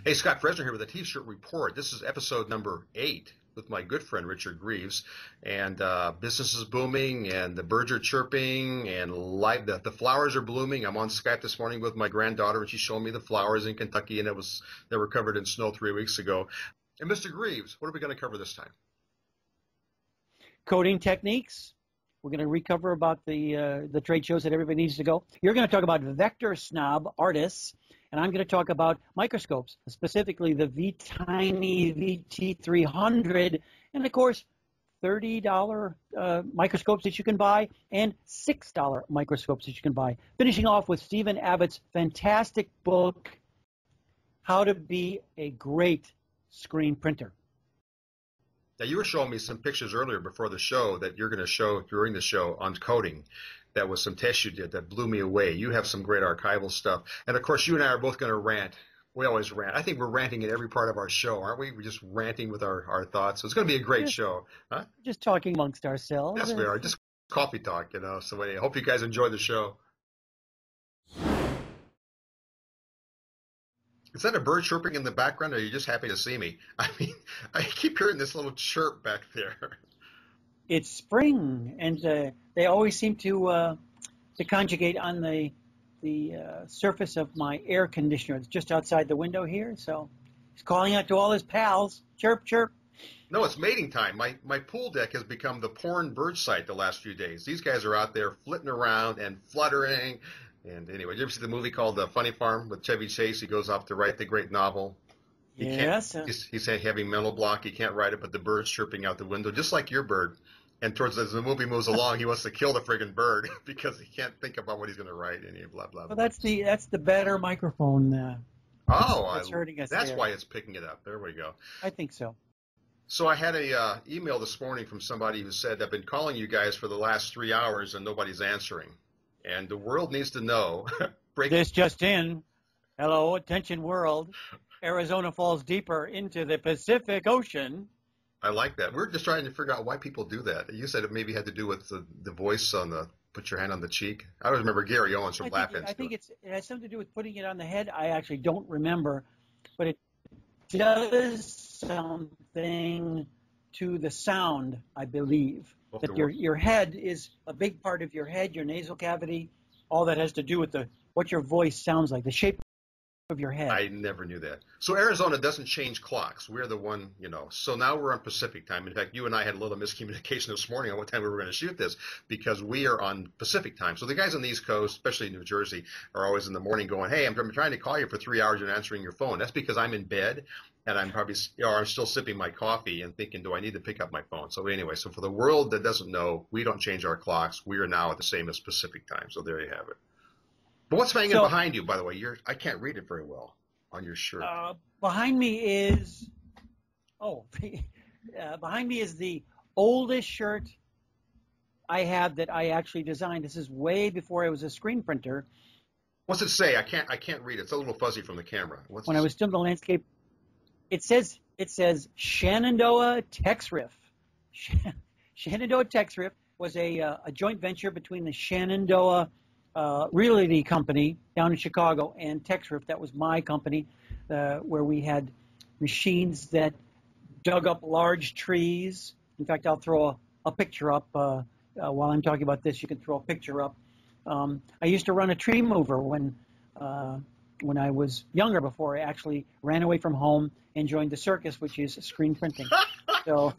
Hey, Scott Fresener here with a T-shirt report. This is episode number 8 with my good friend Richard Greaves. And business is booming, and the birds are chirping, and the flowers are blooming. I'm on Skype this morning with my granddaughter, and she's showing me the flowers in Kentucky, and they were covered in snow 3 weeks ago. And Mr. Greaves, what are we going to cover this time? Coding techniques. We're going to recover about the trade shows that everybody needs to go. You're going to talk about vector snob artists, and I'm going to talk about microscopes, specifically the V-Tiny VT300, and of course, $30 microscopes that you can buy, and $6 microscopes that you can buy. Finishing off with Stephen Abbott's fantastic book, How to Be a Great Screen Printer. Now, you were showing me some pictures earlier before the show that you're going to show during the show on coding. That was some tests you did that blew me away. You have some great archival stuff. And, of course, you and I are both going to rant. We always rant. I think we're ranting in every part of our show, aren't we? We're just ranting with our thoughts. So it's going to be a great show. Huh? Just talking amongst ourselves. Yes, we are. Just coffee talk, you know. So I hope you guys enjoy the show. Is that a bird chirping in the background, or are you just happy to see me? I mean, I keep hearing this little chirp back there. It's spring, and they always seem to conjugate on the surface of my air conditioner. It's just outside the window here, so he's calling out to all his pals. Chirp, chirp. No, it's mating time. My pool deck has become the porn bird site the last few days. These guys are out there flitting around and fluttering. And anyway, did you ever see the movie called The Funny Farm with Chevy Chase? He goes off to write the great novel. Yes. He's having mental block. He can't write it, but the bird's chirping out the window, just like your bird. And as the movie moves along, he wants to kill the friggin' bird because he can't think about what he's going to write. And blah, blah, blah. Well, that's the better microphone. That's hurting us. That's there. Why it's picking it up. There we go. I think so. So I had a email this morning from somebody who said, I've been calling you guys for the last 3 hours and nobody's answering. And the world needs to know. This just in. Hello, attention world. Arizona falls deeper into the Pacific Ocean. I like that. We're just trying to figure out why people do that. You said it maybe had to do with the voice on the put your hand on the cheek. I always remember Gary Owens from Laugh-In. I think it has something to do with putting it on the head. I actually don't remember, but it does something to the sound, I believe. That your head is a big part of your head, your nasal cavity, all that has to do with what your voice sounds like, the shape of your head. I never knew that. So Arizona doesn't change clocks. We're the one, So now we're on Pacific time. In fact, you and I had a little miscommunication this morning on what time we were going to shoot this because we are on Pacific time. So the guys on the East Coast, especially in New Jersey, are always in the morning going, hey, I'm trying to call you for 3 hours and answering your phone. That's because I'm in bed. And I'm probably, I'm still sipping my coffee and thinking, do I need to pick up my phone? So anyway, so for the world that doesn't know, we don't change our clocks. We are now at the same as Pacific time. So there you have it. But what's hanging behind you, by the way? I can't read it very well on your shirt. Behind me is, behind me is the oldest shirt I have that I actually designed. This is way before I was a screen printer. What's it say? I can't read it. It's a little fuzzy from the camera. When I was still in the landscape. It says Shenandoah Tex Riff. Shenandoah Tex Riff was a joint venture between the Shenandoah Realty Company down in Chicago and Tex Riff. That was my company, where we had machines that dug up large trees. In fact, I'll throw a picture up while I'm talking about this. You can throw a picture up. I used to run a tree mover when I was younger, before I actually ran away from home and joined the circus, which is screen printing. So,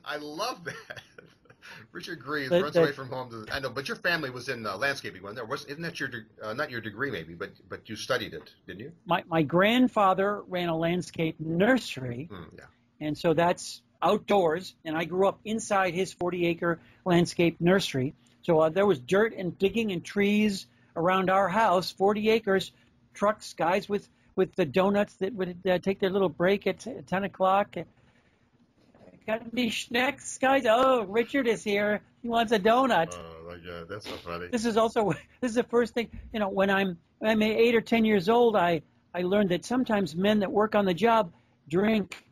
I love that. Richard Greaves runs away from home. I know, but your family was in landscaping. Isn't that your not your degree maybe, but you studied it, didn't you? My grandfather ran a landscape nursery, and so that's outdoors. And I grew up inside his 40-acre landscape nursery. So there was dirt and digging and trees around our house, 40 acres, trucks, guys with the donuts that would take their little break at 10 o'clock. Got any snacks, guys? Oh, Richard is here. He wants a donut. Oh, my God, that's so funny. This is the first thing, when I'm 8 or 10 years old, I learned that sometimes men that work on the job drink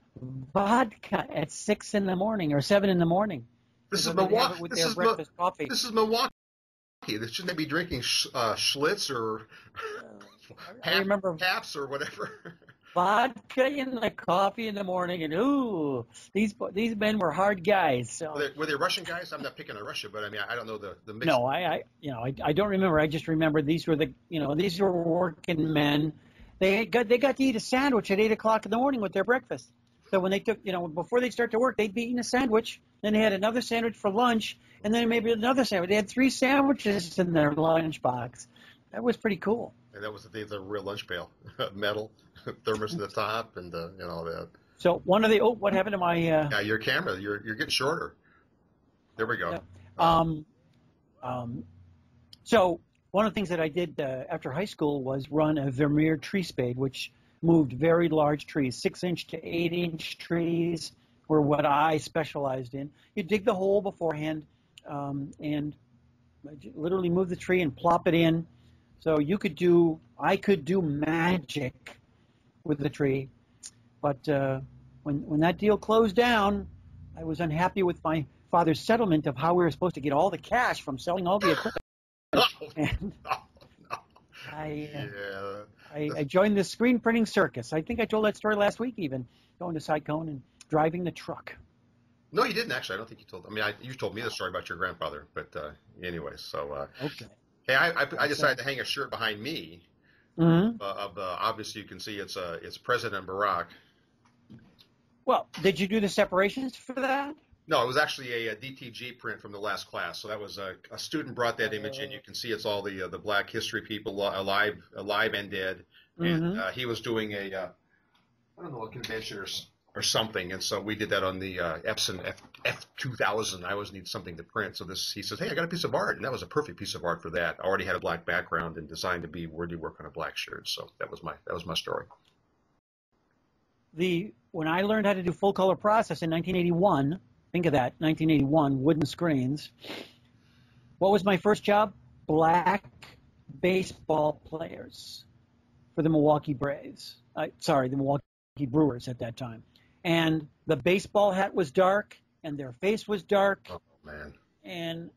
vodka at 6 in the morning or 7 in the morning. This is Milwaukee. Coffee. This is Milwaukee. Shouldn't they be drinking Schlitz or I remember Caps or whatever? vodka in the coffee in the morning, and ooh, these men were hard guys. So Were they Russian guys? I'm not picking on Russia, but I mean, I don't know the mix. no, I don't remember. I just remember these were these were working men. They got to eat a sandwich at 8 o'clock in the morning with their breakfast. So when they took, before they start to work, they'd be eating a sandwich. Then they had another sandwich for lunch, and then maybe another sandwich. They had 3 sandwiches in their lunch box. That was pretty cool. And that was the real lunch pail, metal, thermos at the top, and all that. So what happened to my? Yeah, your camera, you're getting shorter. There we go. So one of the things that I did after high school was run a Vermeer tree spade, which moved very large trees. 6-inch to 8-inch trees were what I specialized in. You dig the hole beforehand and literally move the tree and plop it in. So I could do magic with the tree. But when that deal closed down, I was unhappy with my father's settlement of how we were supposed to get all the cash from selling all the equipment. And I joined the screen printing circus. I think I told that story last week even, going to Cycone and driving the truck. No, you didn't actually. I don't think you told. I mean, you told me the story about your grandfather, but anyway. So okay. Hey, I decided to hang a shirt behind me. Mm-hmm. Obviously, you can see it's President Barack. Well, did you do the separations for that? No, it was actually a DTG print from the last class. So that was a student brought that image in. You can see it's all the Black history people alive and dead. And he was doing I don't know, a convention or something. And so we did that on the Epson F2000. I always need something to print. So he says, hey, I got a piece of art. And that was a perfect piece of art for that. I already had a black background and designed to be worthy work on a black shirt. So that was my story. When I learned how to do full color process in 1981, think of that, 1981, wooden screens. What was my first job? Black baseball players for the Milwaukee Braves. The Milwaukee Brewers at that time. And the baseball hat was dark, and their face was dark. Oh, man. And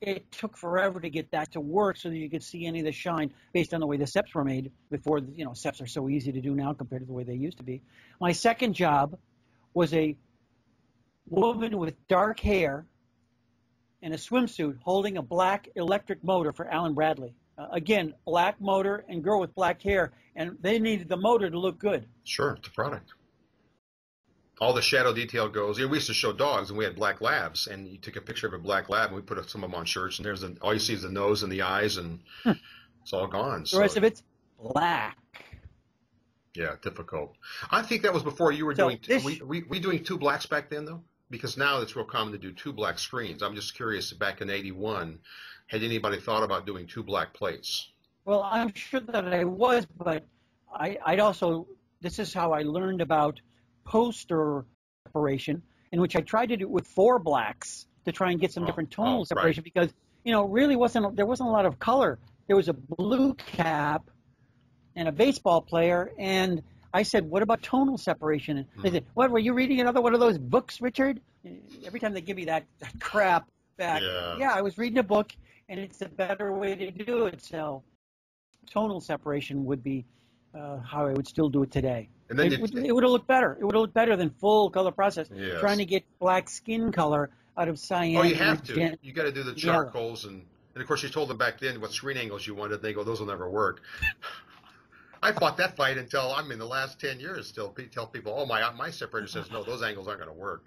it took forever to get that to work so that you could see any of the shine based on the way the seps were made before, seps are so easy to do now compared to the way they used to be. My second job was a woman with dark hair and a swimsuit holding a black electric motor for Alan Bradley. Again, black motor and girl with black hair, and they needed the motor to look good. Sure, it's a product. All the shadow detail goes. We used to show dogs, and we had black labs, and you took a picture of a black lab, and we put some of them on shirts, and all you see is the nose and the eyes, and it's all gone. The rest of it's black. Yeah, difficult. I think that was before you were doing. We doing 2 blacks back then, though, because now it's real common to do 2 black screens. I'm just curious. Back in '81, had anybody thought about doing 2 black plates? Well, I'm sure that I was, but I'd also. This is how I learned about poster separation, in which I tried to do it with 4 blacks to try and get some different tonal separation, because really there wasn't a lot of color. There was a blue cap and a baseball player, and I said, what about tonal separation? And they said, what, were you reading another one of those books, Richard? Every time they give me that crap back, yeah, I was reading a book, and it's a better way to do it. So tonal separation would be how I would still do it today. And then it would have looked better. It would have looked better than full color process. Yes. Trying to get black skin color out of cyan. Oh, you have to. You got to do the charcoals, and of course you told them back then what screen angles you wanted. They go, those will never work. I fought that fight until the last 10 years. Still tell people, oh, my separator says no, those angles aren't going to work.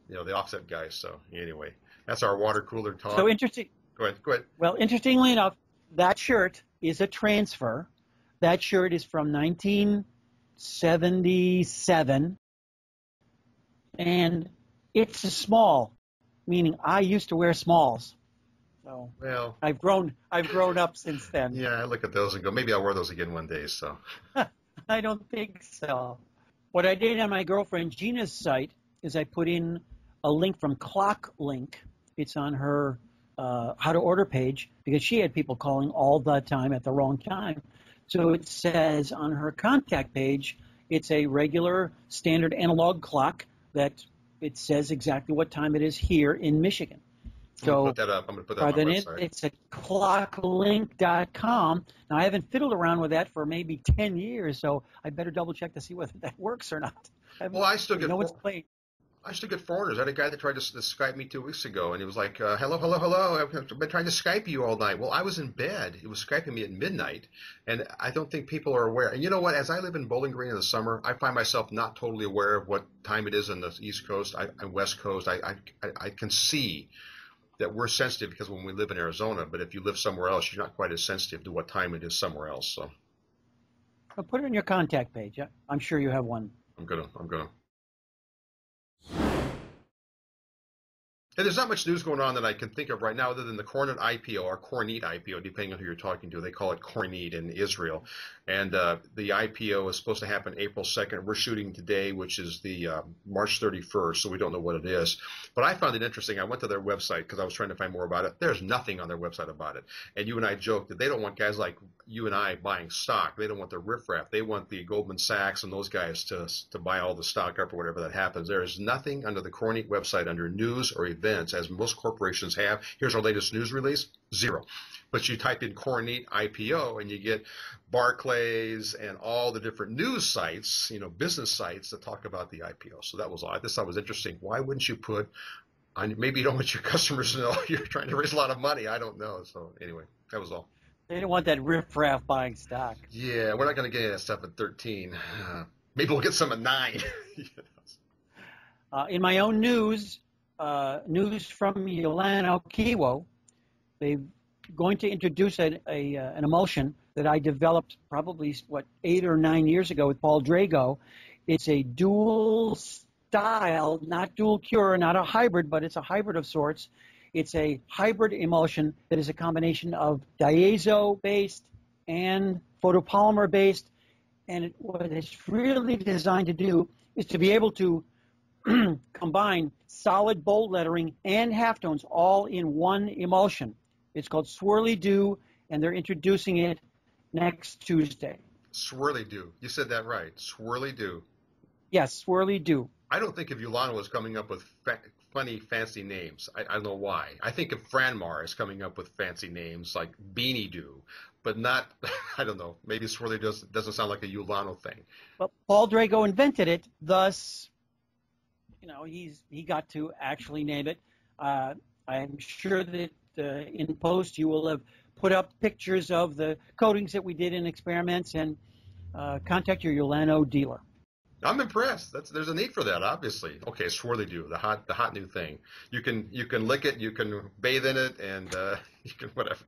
The offset guys. So anyway, that's our water cooler talk. So interesting. Go ahead. Well, interestingly enough, that shirt is a transfer. That shirt is from 1977, and it's a small, meaning I used to wear smalls. So I've grown up since then. Yeah, I look at those and go, maybe I'll wear those again one day. So I don't think so. What I did on my girlfriend Gina's site is I put in a link from ClockLink. It's on her how to order page, because she had people calling all the time at the wrong time. So it says on her contact page, it's a regular standard analog clock that it says exactly what time it is here in Michigan. I'm going to put So that up. I'm going to put that on my then website. it's a clocklink.com. Now, I haven't fiddled around with that for maybe 10 years, so I better double check to see whether that works or not. Well, I still get it's playing. I still get foreigners. I had a guy that tried to Skype me 2 weeks ago, and he was like, hello, hello, hello. I've been trying to Skype you all night. Well, I was in bed. He was Skyping me at midnight, and I don't think people are aware. And you know what? As I live in Bowling Green in the summer, I find myself not totally aware of what time it is on the East Coast and West Coast. I can see that we're sensitive because when we live in Arizona, but if you live somewhere else, you're not quite as sensitive to what time it is somewhere else. So Well, put it on your contact page. I'm sure you have one. I'm gonna. And there's not much news going on that I can think of right now other than the Kornit IPO or Kornit IPO, depending on who you're talking to. They call it Kornit in Israel. And the IPO is supposed to happen April 2nd. We're shooting today, which is the March 31st, so we don't know what it is. But I found it interesting. I went to their website because I was trying to find more about it. There's nothing on their website about it. And you and I joked that they don't want guys like you and I buying stock. They don't want the riffraff. They want the Goldman Sachs and those guys to buy all the stock up or whatever that happens. There is nothing under the Kornit website under news or events, as most corporations have. Here's our latest news release, zero. But you type in Kornit IPO and you get Barclays and all the different news sites, business sites that talk about the IPO. So that was all. I just thought it was interesting. Why wouldn't you put on, maybe you don't want your customers to know you're trying to raise a lot of money. I don't know. So anyway, that was all. They don't want that riffraff buying stock. Yeah, we're not going to get that stuff at 13. Maybe we'll get some at 9. In my own news from Yolano Kiwo, they're going to introduce an emulsion that I developed probably, 8 or 9 years ago with Paul Drago. It's a dual style, not dual cure, not a hybrid, but it's a hybrid of sorts. It's a hybrid emulsion that is a combination of diazo-based and photopolymer-based. And what it's really designed to do is to be able to combine solid bold lettering and halftones all in one emulsion. It's called Swirly Do, and they're introducing it next Tuesday. Swirly Do. You said that right. Swirly Do. Yes, Swirly Do. I don't think of Yolano as coming up with funny, fancy names. I don't know why. I think of Franmar as coming up with fancy names like Beanie Do, but not, I don't know, maybe Swirly doesn't sound like a Yolano thing. But Paul Drago invented it, thus, he got to actually name it. I'm sure that in post you will have put up pictures of the coatings that we did in experiments, and contact your Yolano dealer. I'm impressed. There's a need for that, obviously. Okay, Swirly Do, the hot new thing. You can lick it, you can bathe in it, and you can whatever.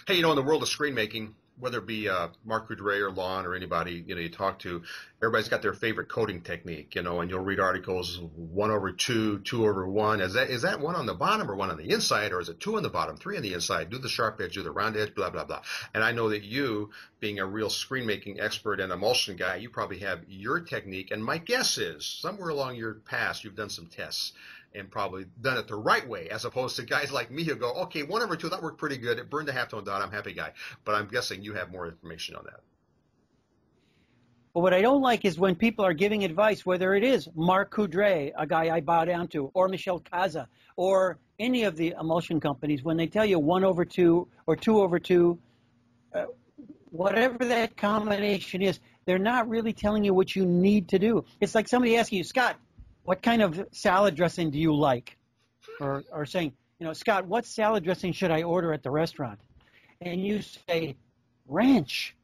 Hey, in the world of screen making, whether it be Mark Coudray or Lon or anybody you talk to, everybody's got their favorite coating technique, and you'll read articles 1/2, 2/1. Is that one on the bottom or one on the inside, or is it 2 on the bottom, 3 on the inside? Do the sharp edge, do the round edge, blah blah blah. And I know that you, being a real screen making expert and emulsion guy, you probably have your technique. And my guess is somewhere along your past you've done some tests and probably done it the right way, as opposed to guys like me who go, okay, 1/2, that worked pretty good. It burned the halftone dot. I'm a happy guy. But I'm guessing you have more information on that. But what I don't like is when people are giving advice, whether it is Mark Coudray, a guy I bow down to, or Michel Caza, or any of the emulsion companies, when they tell you 1/2 or 2/2, whatever that combination is, they're not really telling you what you need to do. It's like somebody asking you, Scott, what kind of salad dressing do you like? Or saying, Scott, what salad dressing should I order at the restaurant? And you say, ranch.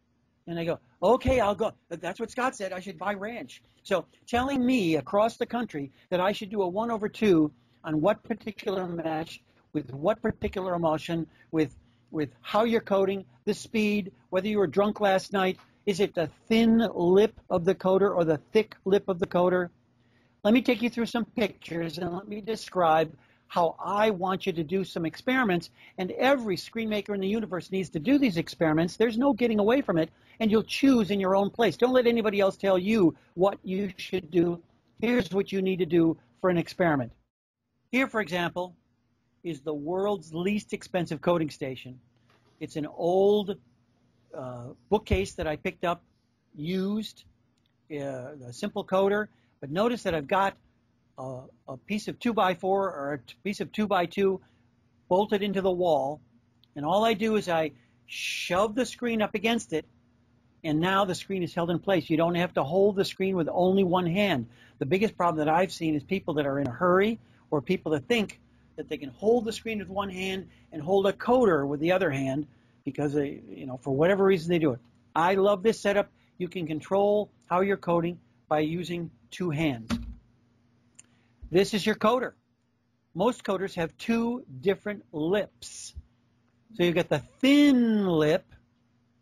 And I go, okay, I'll go. That's what Scott said. I should buy ranch. So telling me across the country that I should do a 1/2 on what particular match, with what particular emulsion, with how you're coating, the speed, whether you were drunk last night, is it the thin lip of the coater or the thick lip of the coater? Let me take you through some pictures and let me describe how I want you to do some experiments. And every screen maker in the universe needs to do these experiments. There's no getting away from it. And you'll choose in your own place. Don't let anybody else tell you what you should do. Here's what you need to do for an experiment. Here, for example, is the world's least expensive coating station. It's an old bookcase that I picked up used, a simple coater. But notice that I've got a piece of 2x4 or a piece of 2x2 bolted into the wall, and all I do is I shove the screen up against it, and now the screen is held in place. You don't have to hold the screen with only one hand. The biggest problem that I've seen is people that are in a hurry, or people that think that they can hold the screen with one hand and hold a coder with the other hand because they, for whatever reason they do it. I love this setup. You can control how you're coding by using two hands. This is your coder. Most coders have two different lips. So you get the thin lip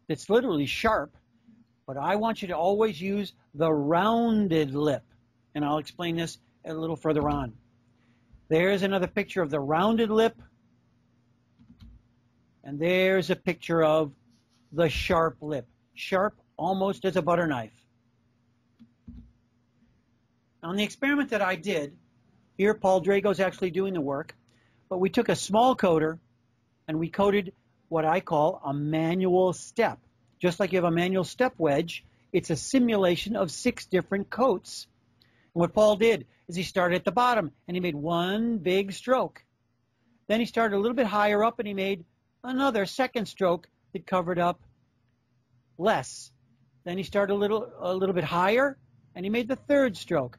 that's literally sharp, but I want you to always use the rounded lip. And I'll explain this a little further on. There's another picture of the rounded lip, and there's a picture of the sharp lip. Sharp almost as a butter knife. On the experiment that I did, here Paul Drago's actually doing the work, but we took a small coder and we coded what I call a manual step. Just like you have a manual step wedge, it's a simulation of 6 different coats. And what Paul did is he started at the bottom and he made one big stroke. Then he started a little bit higher up and he made another second stroke that covered up less. Then he started a little bit higher and he made the third stroke.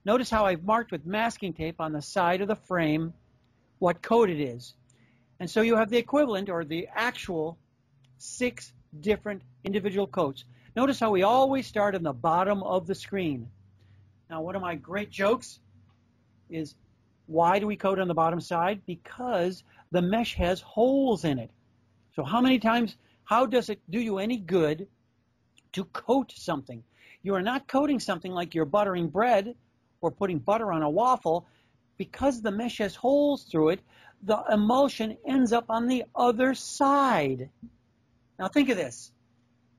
Notice how I've marked with masking tape on the side of the frame what coat it is. And so you have the equivalent or the actual 6 different individual coats. Notice how we always start on the bottom of the screen. Now, one of my great jokes is, why do we coat on the bottom side? Because the mesh has holes in it. So how does it do you any good to coat something? You are not coating something like you're buttering bread or putting butter on a waffle. Because the mesh has holes through it, the emulsion ends up on the other side. Now think of this.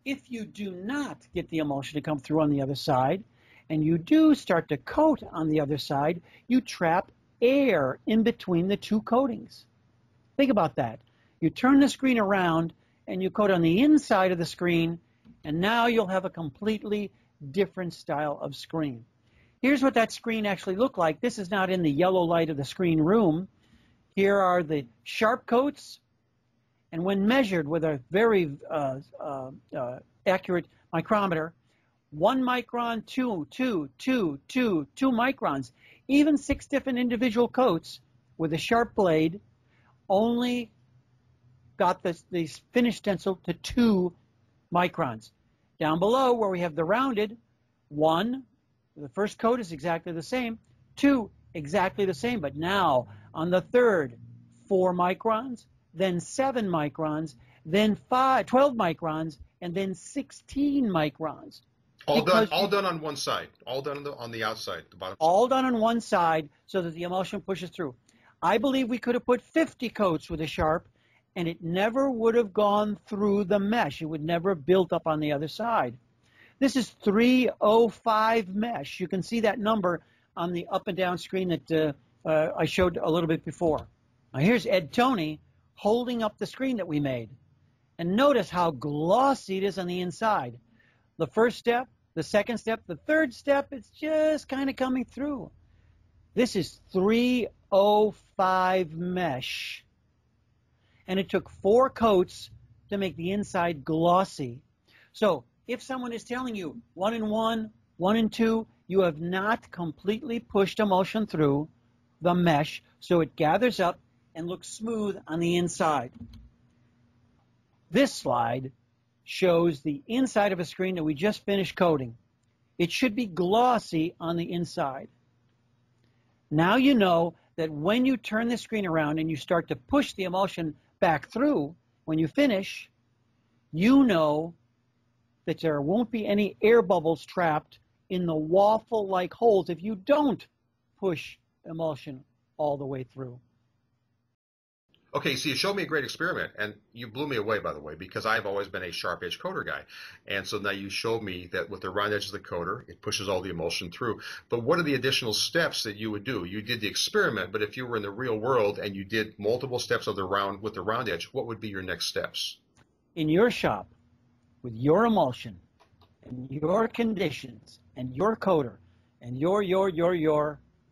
If you do not get the emulsion to come through on the other side, and you do start to coat on the other side, you trap air in between the two coatings. Think about that. You turn the screen around and you coat on the inside of the screen, and now you'll have a completely different style of screen. Here's what that screen actually looked like. This is not in the yellow light of the screen room. Here are the sharp coats, and when measured with a very accurate micrometer, 1 micron, 2 microns, even 6 different individual coats with a sharp blade only got the finished stencil to 2 microns. Down below where we have the rounded, 1, the first coat is exactly the same, 2, exactly the same, but now on the third, 4 microns, then 7 microns, then 12 microns, and then 16 microns. All done on one side. All done on the outside, the bottom. All done on one side so that the emulsion pushes through. I believe we could have put 50 coats with a sharp, and it never would have gone through the mesh. It would never have built up on the other side. This is 305 mesh. You can see that number on the up and down screen that I showed a little bit before. Now here's Ed Tony holding up the screen that we made. And notice how glossy it is on the inside. The first step, the second step, the third step, it's just kind of coming through. This is 305 mesh. And it took 4 coats to make the inside glossy. So if someone is telling you 1 and 1, 1 and 2, you have not completely pushed emulsion through the mesh so it gathers up and looks smooth on the inside. This slide shows the inside of a screen that we just finished coating. It should be glossy on the inside. Now you know that when you turn the screen around and you start to push the emulsion back through, when you finish, you know that there won't be any air bubbles trapped in the waffle-like holes if you don't push emulsion all the way through. Okay, so you showed me a great experiment, and you blew me away, by the way, because I've always been a sharp edge coder guy. And so now you showed me that with the round edge of the coder, it pushes all the emulsion through. But what are the additional steps that you would do? You did the experiment, but if you were in the real world and you did multiple steps of the round with the round edge, what would be your next steps? In your shop, with your emulsion, and your conditions, and your coder, and your,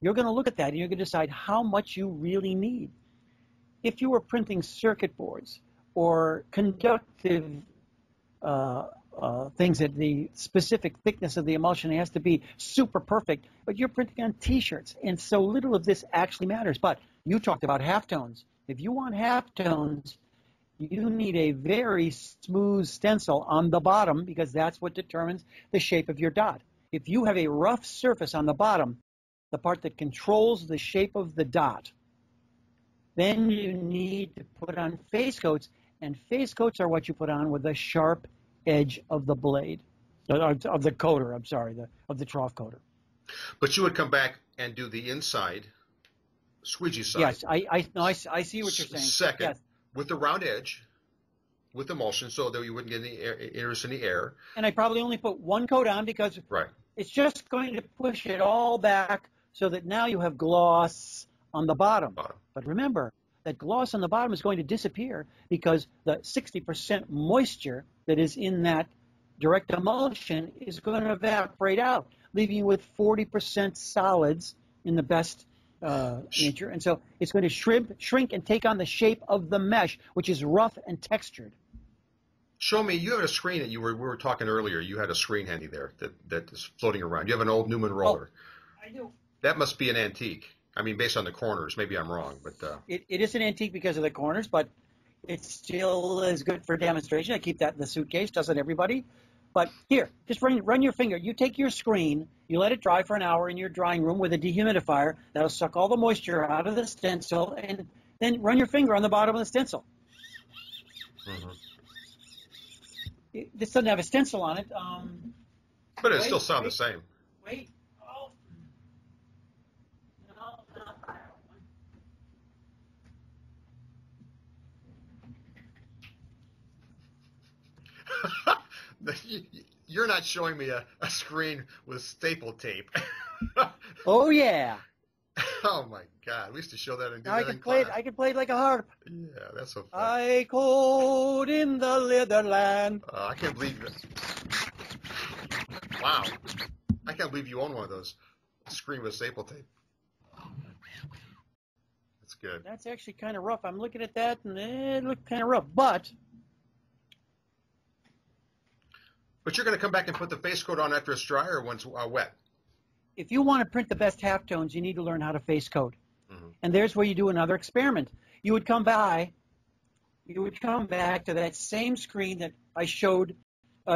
you're going to look at that and you're going to decide how much you really need. If you were printing circuit boards or conductive things that the specific thickness of the emulsion has to be super perfect, but you're printing on T-shirts, and so little of this actually matters. But you talked about halftones. If you want halftones, you need a very smooth stencil on the bottom because that's what determines the shape of your dot. If you have a rough surface on the bottom, the part that controls the shape of the dot, then you need to put on face coats, and face coats are what you put on with the sharp edge of the blade, of the coater, I'm sorry, of the trough coater. But you would come back and do the inside, squeegee side. Yes, I see what you're saying. Second, yes. With the round edge, with emulsion, so that you wouldn't get any errors in the air. And I probably only put one coat on because it's just going to push it all back so that now you have gloss on the bottom. But remember, that gloss on the bottom is going to disappear because the 60% moisture that is in that direct emulsion is going to evaporate out, leaving you with 40% solids in the best nature. And so it's going to shrink and take on the shape of the mesh, which is rough and textured. Show me, you have a screen that we were talking earlier. You had a screen handy there that is floating around. You have an old Newman roller. Oh, I do. That must be an antique. I mean, based on the corners. Maybe I'm wrong, but it is an antique because of the corners, but it still is good for demonstration. I keep that in the suitcase. Doesn't everybody? But here, just run your finger. You take your screen, you let it dry for an hour in your drying room with a dehumidifier. That'll suck all the moisture out of the stencil, and then run your finger on the bottom of the stencil. Mm-hmm. This doesn't have a stencil on it. But it still sounds the same. Wait. Oh. No. You're not showing me a screen with staple tape. Oh, yeah. Oh, my God. We used to show that in I can play it like a harp. Yeah, that's so fun. I code in the Netherland. I can't believe it. Wow. I can't believe you own one of those. Screen with staple tape. That's good. That's actually kind of rough. I'm looking at that, and it looked kind of rough. But you're going to come back and put the face coat on after it's dry or once wet? If you want to print the best halftones, you need to learn how to face coat. Mm-hmm. And there's where you do another experiment. You would come back to that same screen that I showed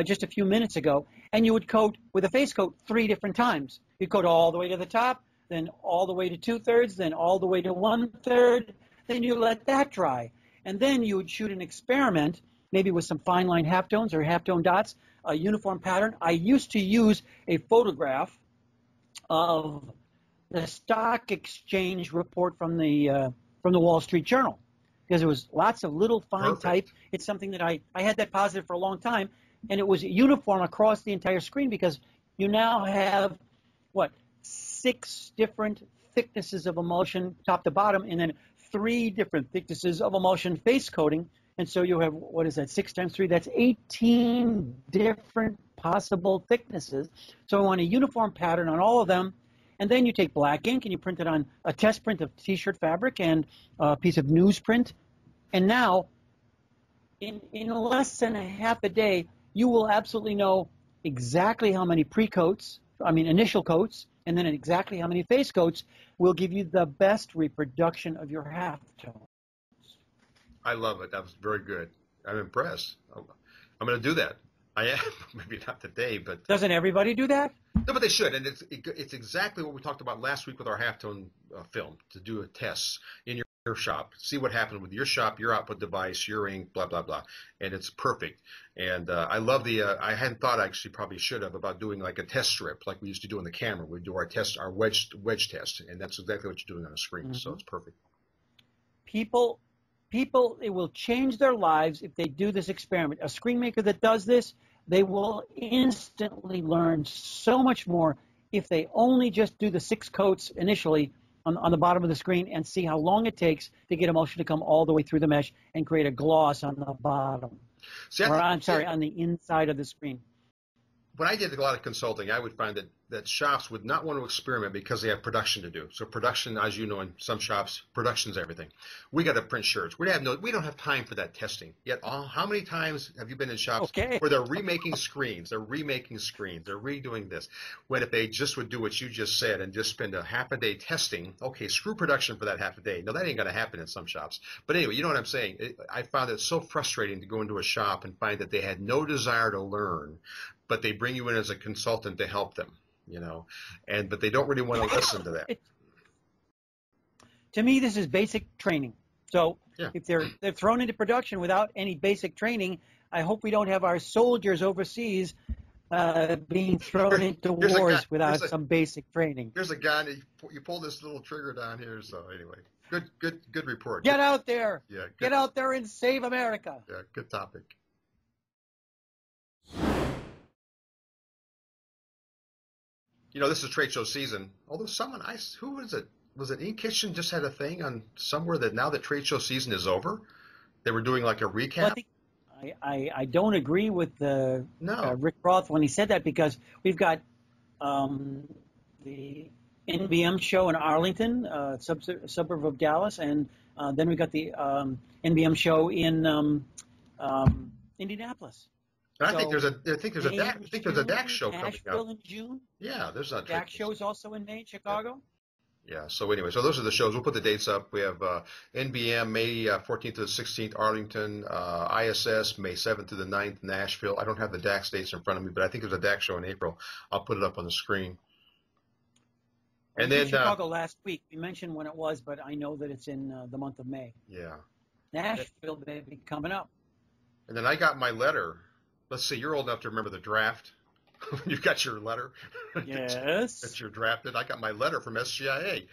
just a few minutes ago, and you would coat with a face coat 3 different times. You'd coat all the way to the top, then all the way to 2/3, then all the way to 1/3, then you let that dry. And then you would shoot an experiment, maybe with some fine line halftones or halftone dots, a uniform pattern. I used to use a photograph of the stock exchange report from the Wall Street Journal, because there was lots of little fine type. It's something that I had that positive for a long time, and it was uniform across the entire screen because you now have, 6 different thicknesses of emulsion top to bottom, and then 3 different thicknesses of emulsion face coating. And so you have, 6 times 3? That's 18 different possible thicknesses. So I want a uniform pattern on all of them. And then you take black ink and you print it on a test print of T-shirt fabric and a piece of newsprint. And now, in less than a half a day, you will absolutely know exactly how many initial coats, and then exactly how many face coats will give you the best reproduction of your halftone. I love it. That was very good. I'm impressed. I'm going to do that. I am. Maybe not today, but... Doesn't everybody do that? No, but they should. And it's exactly what we talked about last week with our halftone film, to do a test in your shop. See what happened with your shop, your output device, your ink, blah, blah, blah. And it's perfect. And I love I hadn't thought I actually probably should have about doing like a test strip like we used to do on the camera. We do our wedge test, and that's exactly what you're doing on a screen. Mm-hmm. So it's perfect. People, it will change their lives if they do this experiment. A screen maker that does this, they will instantly learn so much more if they only just do the 6 coats initially on the bottom of the screen and see how long it takes to get emulsion to come all the way through the mesh and create a gloss on the bottom. On the inside of the screen. when I did a lot of consulting, I would find that shops would not want to experiment because they have production to do. So production, as you know, in some shops, production's everything. We got to print shirts. We don't have time for that testing. Yet, how many times have you been in shops where they're remaking screens, they're redoing this? When if they just would do what you just said and just spend a half a day testing, okay, screw production for that half a day. No, that ain't going to happen in some shops. But anyway, you know what I'm saying? I found it so frustrating to go into a shop and find that they had no desire to learn, but they bring you in as a consultant to help them, you know, but they don't really want to listen to that. To me, this is basic training. So if they're thrown into production without any basic training, I hope we don't have our soldiers overseas being thrown into wars without some basic training. Here's a gun. You pull this little trigger down here. So anyway, good report. Get out there. Yeah. Get out there and save America. Yeah, good topic. You know, this is trade show season. Although who was it? Was it Ink Kitchen just had a thing on somewhere that now that trade show season is over, they were doing like a recap? Well, I don't agree with Rick Roth when he said that, because we've got the NBM show in Arlington, suburb of Dallas, and then we got the NBM show in Indianapolis. And I think there's a DAX show coming up. Nashville in June. Yeah, there's a DAX show is also in May, Chicago. Yeah. So anyway, those are the shows. We'll put the dates up. We have NBM May 14th to the 16th, Arlington, ISS May 7th to the 9th, Nashville. I don't have the DAX dates in front of me, but I think there's a DAX show in April. I'll put it up on the screen. And then Chicago last week. We mentioned when it was, but I know that it's in the month of May. Yeah. Nashville may be coming up. And then I got my letter. Let's see, you're old enough to remember the draft. You got your letter. Yes. That you're drafted. I got my letter from SGIA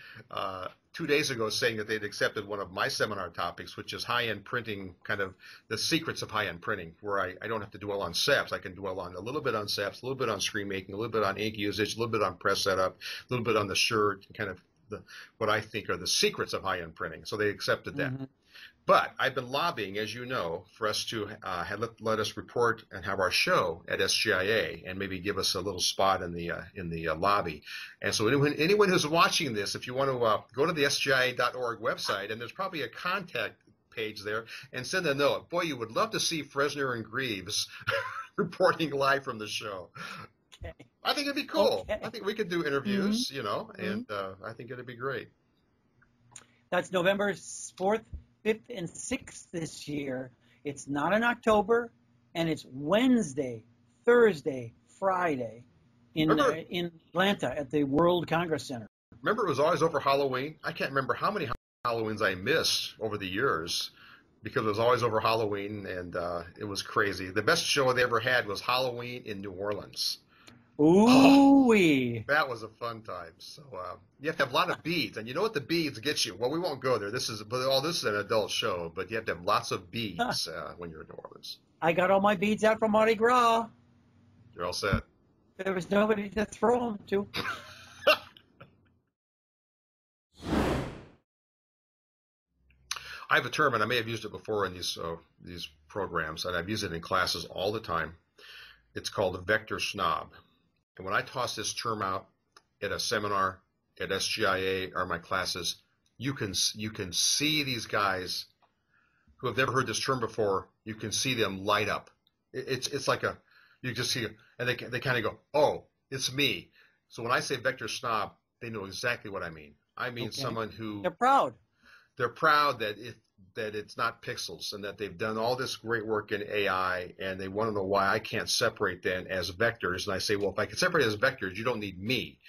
2 days ago saying that they'd accepted one of my seminar topics, which is high-end printing, kind of the secrets of high-end printing, where I don't have to dwell on SEPs. I can dwell on a little bit on SEPs, a little bit on screen making, a little bit on ink usage, a little bit on press setup, a little bit on the shirt, and kind of what I think are the secrets of high-end printing. So they accepted that. Mm-hmm. But I've been lobbying, as you know, for us to let us report and have our show at SGIA and maybe give us a little spot in the lobby. And so anyone who's watching this, if you want to go to the SGIA.org website, and there's probably a contact page there, and send a note. Boy, you would love to see Fresener and Greaves reporting live from the show. Okay. I think it'd be cool. Okay. I think we could do interviews, you know, and I think it'd be great. That's November 4th. 5th and 6th this year. It's not in October, and it's Wednesday, Thursday, Friday in Atlanta at the World Congress Center. Remember, it was always over Halloween. I can't remember how many Halloweens I missed over the years because it was always over Halloween, and it was crazy. The best show they ever had was Halloween in New Orleans. Ooh-wee. That was a fun time. So you have to have a lot of beads, and you know what the beads get you? Well, we won't go there. This is an adult show, but you have to have lots of beads when you're in New Orleans. I got all my beads out from Mardi Gras. You're all set. There was nobody to throw them to. I have a term, and I may have used it before in these programs, and I've used it in classes all the time. It's called a vector snob. And when I toss this term out at a seminar, at SGIA, or my classes, you can see these guys who have never heard this term before. You can see them light up. It's like you just see, and they kind of go, oh, it's me. So when I say vector snob, they know exactly what I mean. I mean someone who they're proud. They're proud that it's not pixels and that they've done all this great work in AI, and they want to know why I can't separate them as vectors. And I say, well, if I can separate as vectors, you don't need me.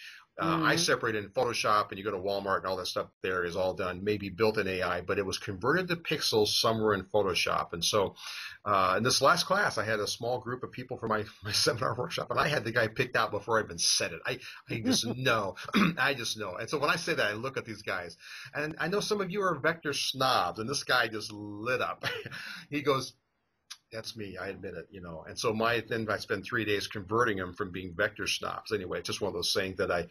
I separate in Photoshop, and you go to Walmart, and all that stuff there is all done, maybe built in AI, but it was converted to pixels somewhere in Photoshop. And so in this last class, I had a small group of people for my seminar workshop, and I had the guy picked out before I even said it. I just know. I just know. And so when I say that, I look at these guys, and I know some of you are vector snobs, and this guy just lit up. He goes, that's me, I admit it, you know. And so then I spend 3 days converting them from being vector snobs. Anyway, it's just one of those things that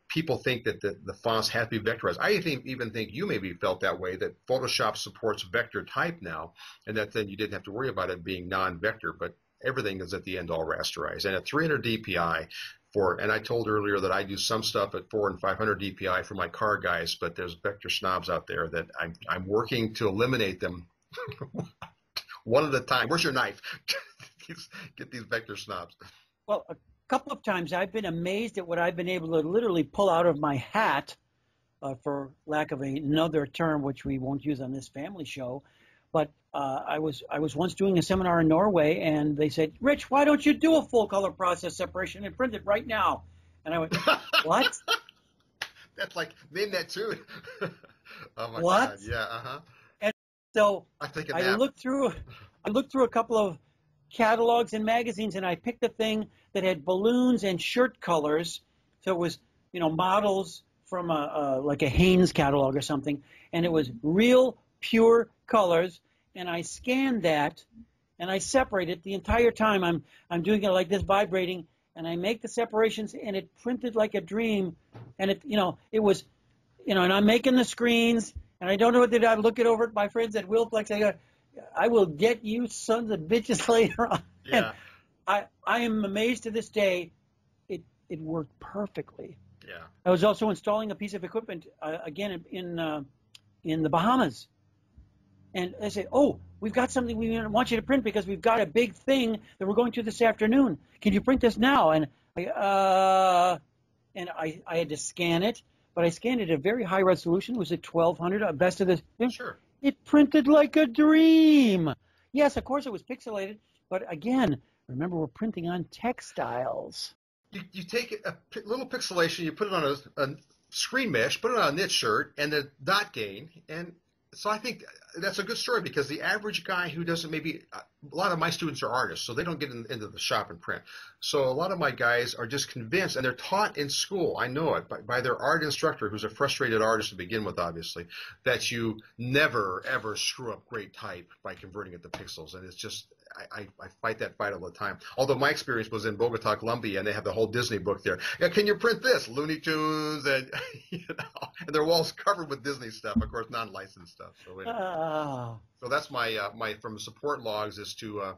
people think that the fonts have to be vectorized. I even think you maybe felt that way, that Photoshop supports vector type now, and that then you didn't have to worry about it being non-vector. But everything is at the end all rasterized. And at 300 DPI, and I told earlier that I do some stuff at 400 and 500 DPI for my car guys, but there's vector snobs out there that I'm working to eliminate them one at a time. Where's your knife? Get these vector snobs. Well, a couple of times I've been amazed at what I've been able to literally pull out of my hat, for lack of another term, which we won't use on this family show. But I was once doing a seminar in Norway, and they said, "Rich, why don't you do a full color process separation and print it right now?" And I went, "What?" That's like, name that tune. Oh my What? God. Yeah. And so I looked through a couple of catalogs and magazines, and I picked a thing that had balloons and shirt colors. So it was, models from like a Hanes catalog or something, and it was real pure colors, and I scanned that and I separate it the entire time. I'm doing it like this, vibrating, and I make the separations, and it printed like a dream. And it was, and I'm making the screens, and I don't know what to do. I look it over at my friends at Willplex. I will get you sons of bitches later on. Yeah. And I am amazed to this day. It worked perfectly. Yeah. I was also installing a piece of equipment again in the Bahamas. And I said, "Oh, we've got something we want you to print because we've got a big thing that we're going to this afternoon. Can you print this now?" And I had to scan it, but I scanned it at a very high resolution. It was at 1200, best of the. Sure. It printed like a dream. Yes, of course it was pixelated, but again, remember we're printing on textiles. You take a little pixelation, you put it on a screen mesh, put it on a knit shirt, and the dot gain, and so I think that's a good story because the average guy who doesn't a lot of my students are artists, so they don't get into the shop and print. So a lot of my guys are just convinced, and they're taught in school, I know it, by their art instructor, who's a frustrated artist to begin with, obviously, that you never, ever screw up great type by converting it to pixels. And it's just, I fight that fight all the time. Although my experience was in Bogota, Colombia, and they have the whole Disney book there. Yeah, can you print this? Looney Tunes, and and their walls covered with Disney stuff, of course, non-licensed stuff. So, so that's my from support logs is to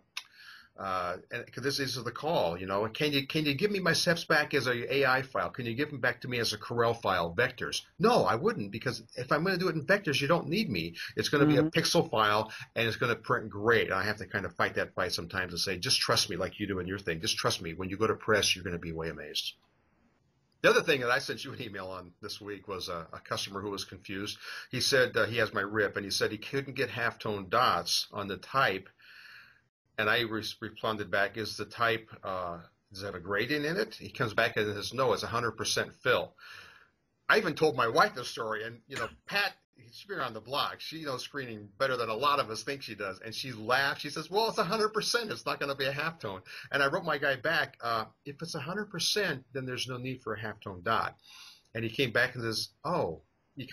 and because this is the call, can you give me my steps back as a AI file? Can you give them back to me as a Corel file, vectors? No, I wouldn't, because if I'm going to do it in vectors, you don't need me. It's going to be a pixel file, and it's going to print great. And I have to kind of fight that fight sometimes and say, just trust me, like you do in your thing. Just trust me. When you go to press, you're going to be way amazed. The other thing that I sent you an email on this week was a customer who was confused. He said he has my RIP, and he said he couldn't get halftone dots on the type. And I responded back, is the type, does it have a gradient in it? He comes back and says, no, it's 100% fill. I even told my wife the story, and, Pat, she's been on the block. She knows screening better than a lot of us think she does. And she laughed. She says, well, it's 100%. It's not going to be a halftone. And I wrote my guy back, if it's 100%, then there's no need for a halftone dot. And he came back and says, oh, he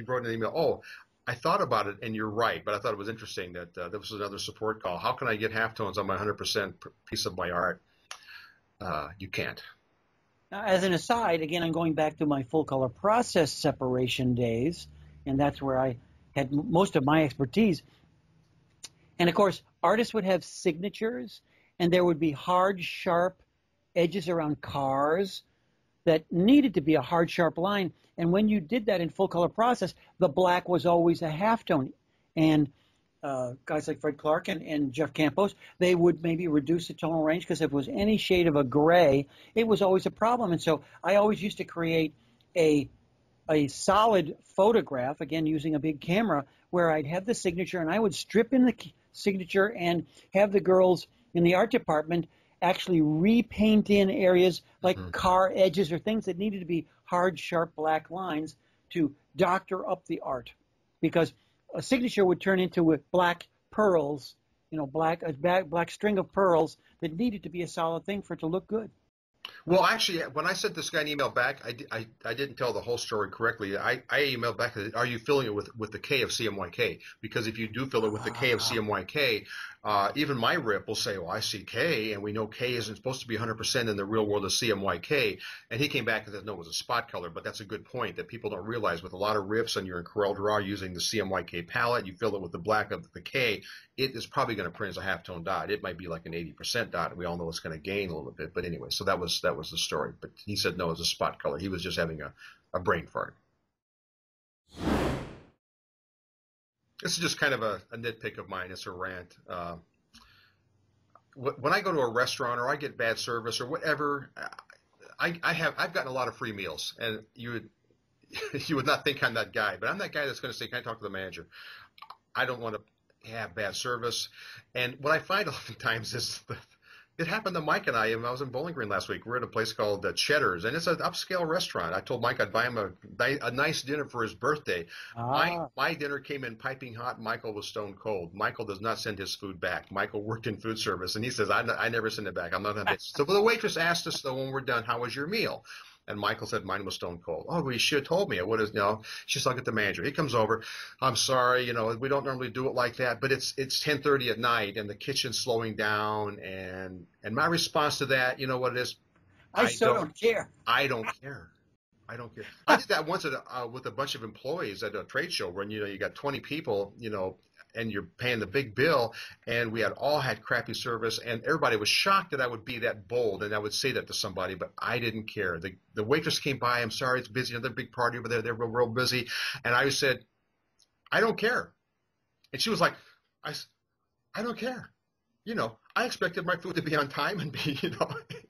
wrote an email, oh, I thought about it, and you're right, but I thought it was interesting that there was another support call. How can I get halftones on my 100% piece of my art? You can't. Now, as an aside, again, I'm going back to my full color process separation days, and that's where I had most of my expertise. And, of course, artists would have signatures, and there would be hard, sharp edges around cars that needed to be a hard, sharp line. And when you did that in full color process, the black was always a halftone. And guys like Fred Clark and Jeff Campos, they would maybe reduce the tonal range, because if it was any shade of a gray, it was always a problem. And so I always used to create a solid photograph, again, using a big camera, where I'd have the signature, and I would strip in the signature and have the girls in the art department actually repaint in areas like car edges or things that needed to be hard, sharp black lines to doctor up the art, because a signature would turn into black pearls, a black string of pearls that needed to be a solid thing for it to look good. Well, actually, when I sent this guy an email back, I didn't tell the whole story correctly. I emailed back, are you filling it with the K of CMYK? Because if you do fill it with the K of CMYK, even my rip will say, well, I see K, and we know K isn't supposed to be 100% in the real world of CMYK. And he came back and said, no, it was a spot color. But that's a good point that people don't realize. With a lot of rips and you're in CorelDRAW using the CMYK palette, you fill it with the black of the K, it is probably going to print as a halftone dot. It might be like an 80% dot, and we all know it's going to gain a little bit. But anyway, so that was the story. But he said no, it was a spot color. He was just having a brain fart. This is just kind of a nitpick of mine. It's a rant. When I go to a restaurant or I get bad service or whatever, I've gotten a lot of free meals, and you would not think I'm that guy, but I'm that guy that's going to say, can I talk to the manager? I don't want to have bad service. And what I find oftentimes is it happened to Mike and I was in Bowling Green last week. We're at a place called Cheddar's, and it's an upscale restaurant. I told Mike I'd buy him a nice dinner for his birthday. My dinner came in piping hot. Michael was stone cold. Michael does not send his food back. Michael worked in food service, and he says, I never send it back. I'm not that bitch. So the waitress asked us, though, when we're done, how was your meal? And Michael said mine was stone cold. Oh, well, you should have told me. What is no? She said, I'll get the manager. He comes over. I'm sorry, we don't normally do it like that, but it's 10:30 at night and the kitchen's slowing down. And my response to that, you know what it is? I don't care. I don't care. I don't care. I did that once with a bunch of employees at a trade show when you got 20 people, and you're paying the big bill, and we all had crappy service, and everybody was shocked that I would be that bold and I would say that to somebody, but I didn't care. The waitress came by, I'm sorry, it's busy, another big party over there, they're real busy, and I said, I don't care. And she was like, I don't care. I expected my food to be on time and be,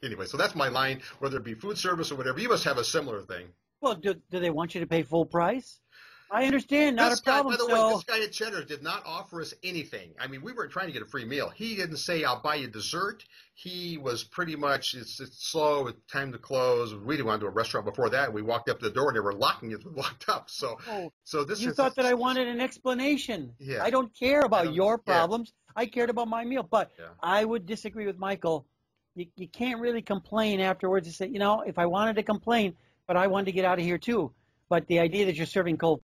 anyway, so that's my line, whether it be food service or whatever. You must have a similar thing. Well, do they want you to pay full price? I understand, not a problem. By the way, this guy at Cheddar did not offer us anything. I mean, we weren't trying to get a free meal. He didn't say, I'll buy you dessert. He was pretty much, it's slow, it's time to close. We didn't want to do a restaurant before that. We walked up to the door and they were locking it. We locked up. So this you thought that I wanted an explanation. Yeah. I don't care about your problems. Yeah. I cared about my meal. But yeah. I would disagree with Michael. You can't really complain afterwards and say, if I wanted to complain, but I wanted to get out of here too. But the idea that you're serving cold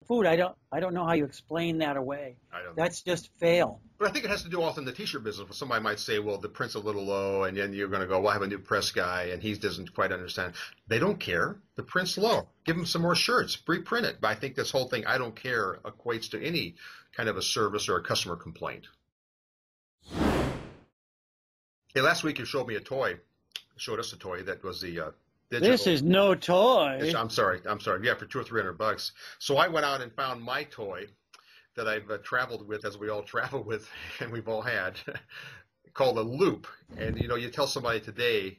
food, I don't know how you explain that away. That's just fail. But I think it has to do also in the t-shirt business where somebody might say, well, the print's a little low, and then you're going to go, well, I have a new press guy, and he doesn't quite understand. They don't care. The print's low. Give them some more shirts. Reprint it. But I think this whole thing, I don't care, equates to any kind of a service or a customer complaint. Hey, last week you showed me a toy. Showed us a toy that was the digital. This is no toy. I'm sorry. Yeah, for $200 or $300. So I went out and found my toy that I've traveled with, as we all travel with, and we've all had, called a loop. And you tell somebody today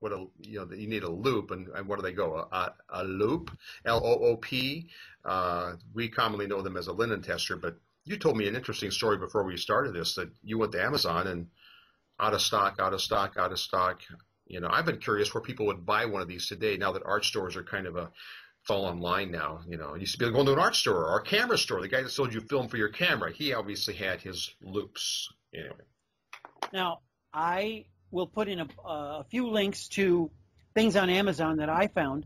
that you need a loop, and where do they go? A loop, L-O-O-P. We commonly know them as a linen tester. But you told me an interesting story before we started this, that you went to Amazon and out of stock. I've been curious where people would buy one of these today, now that art stores are kind of it's all online now. You used to be able to go to an art store or a camera store. The guy that sold you film for your camera, he obviously had his loops. Anyway. Now, I will put in a few links to things on Amazon that I found.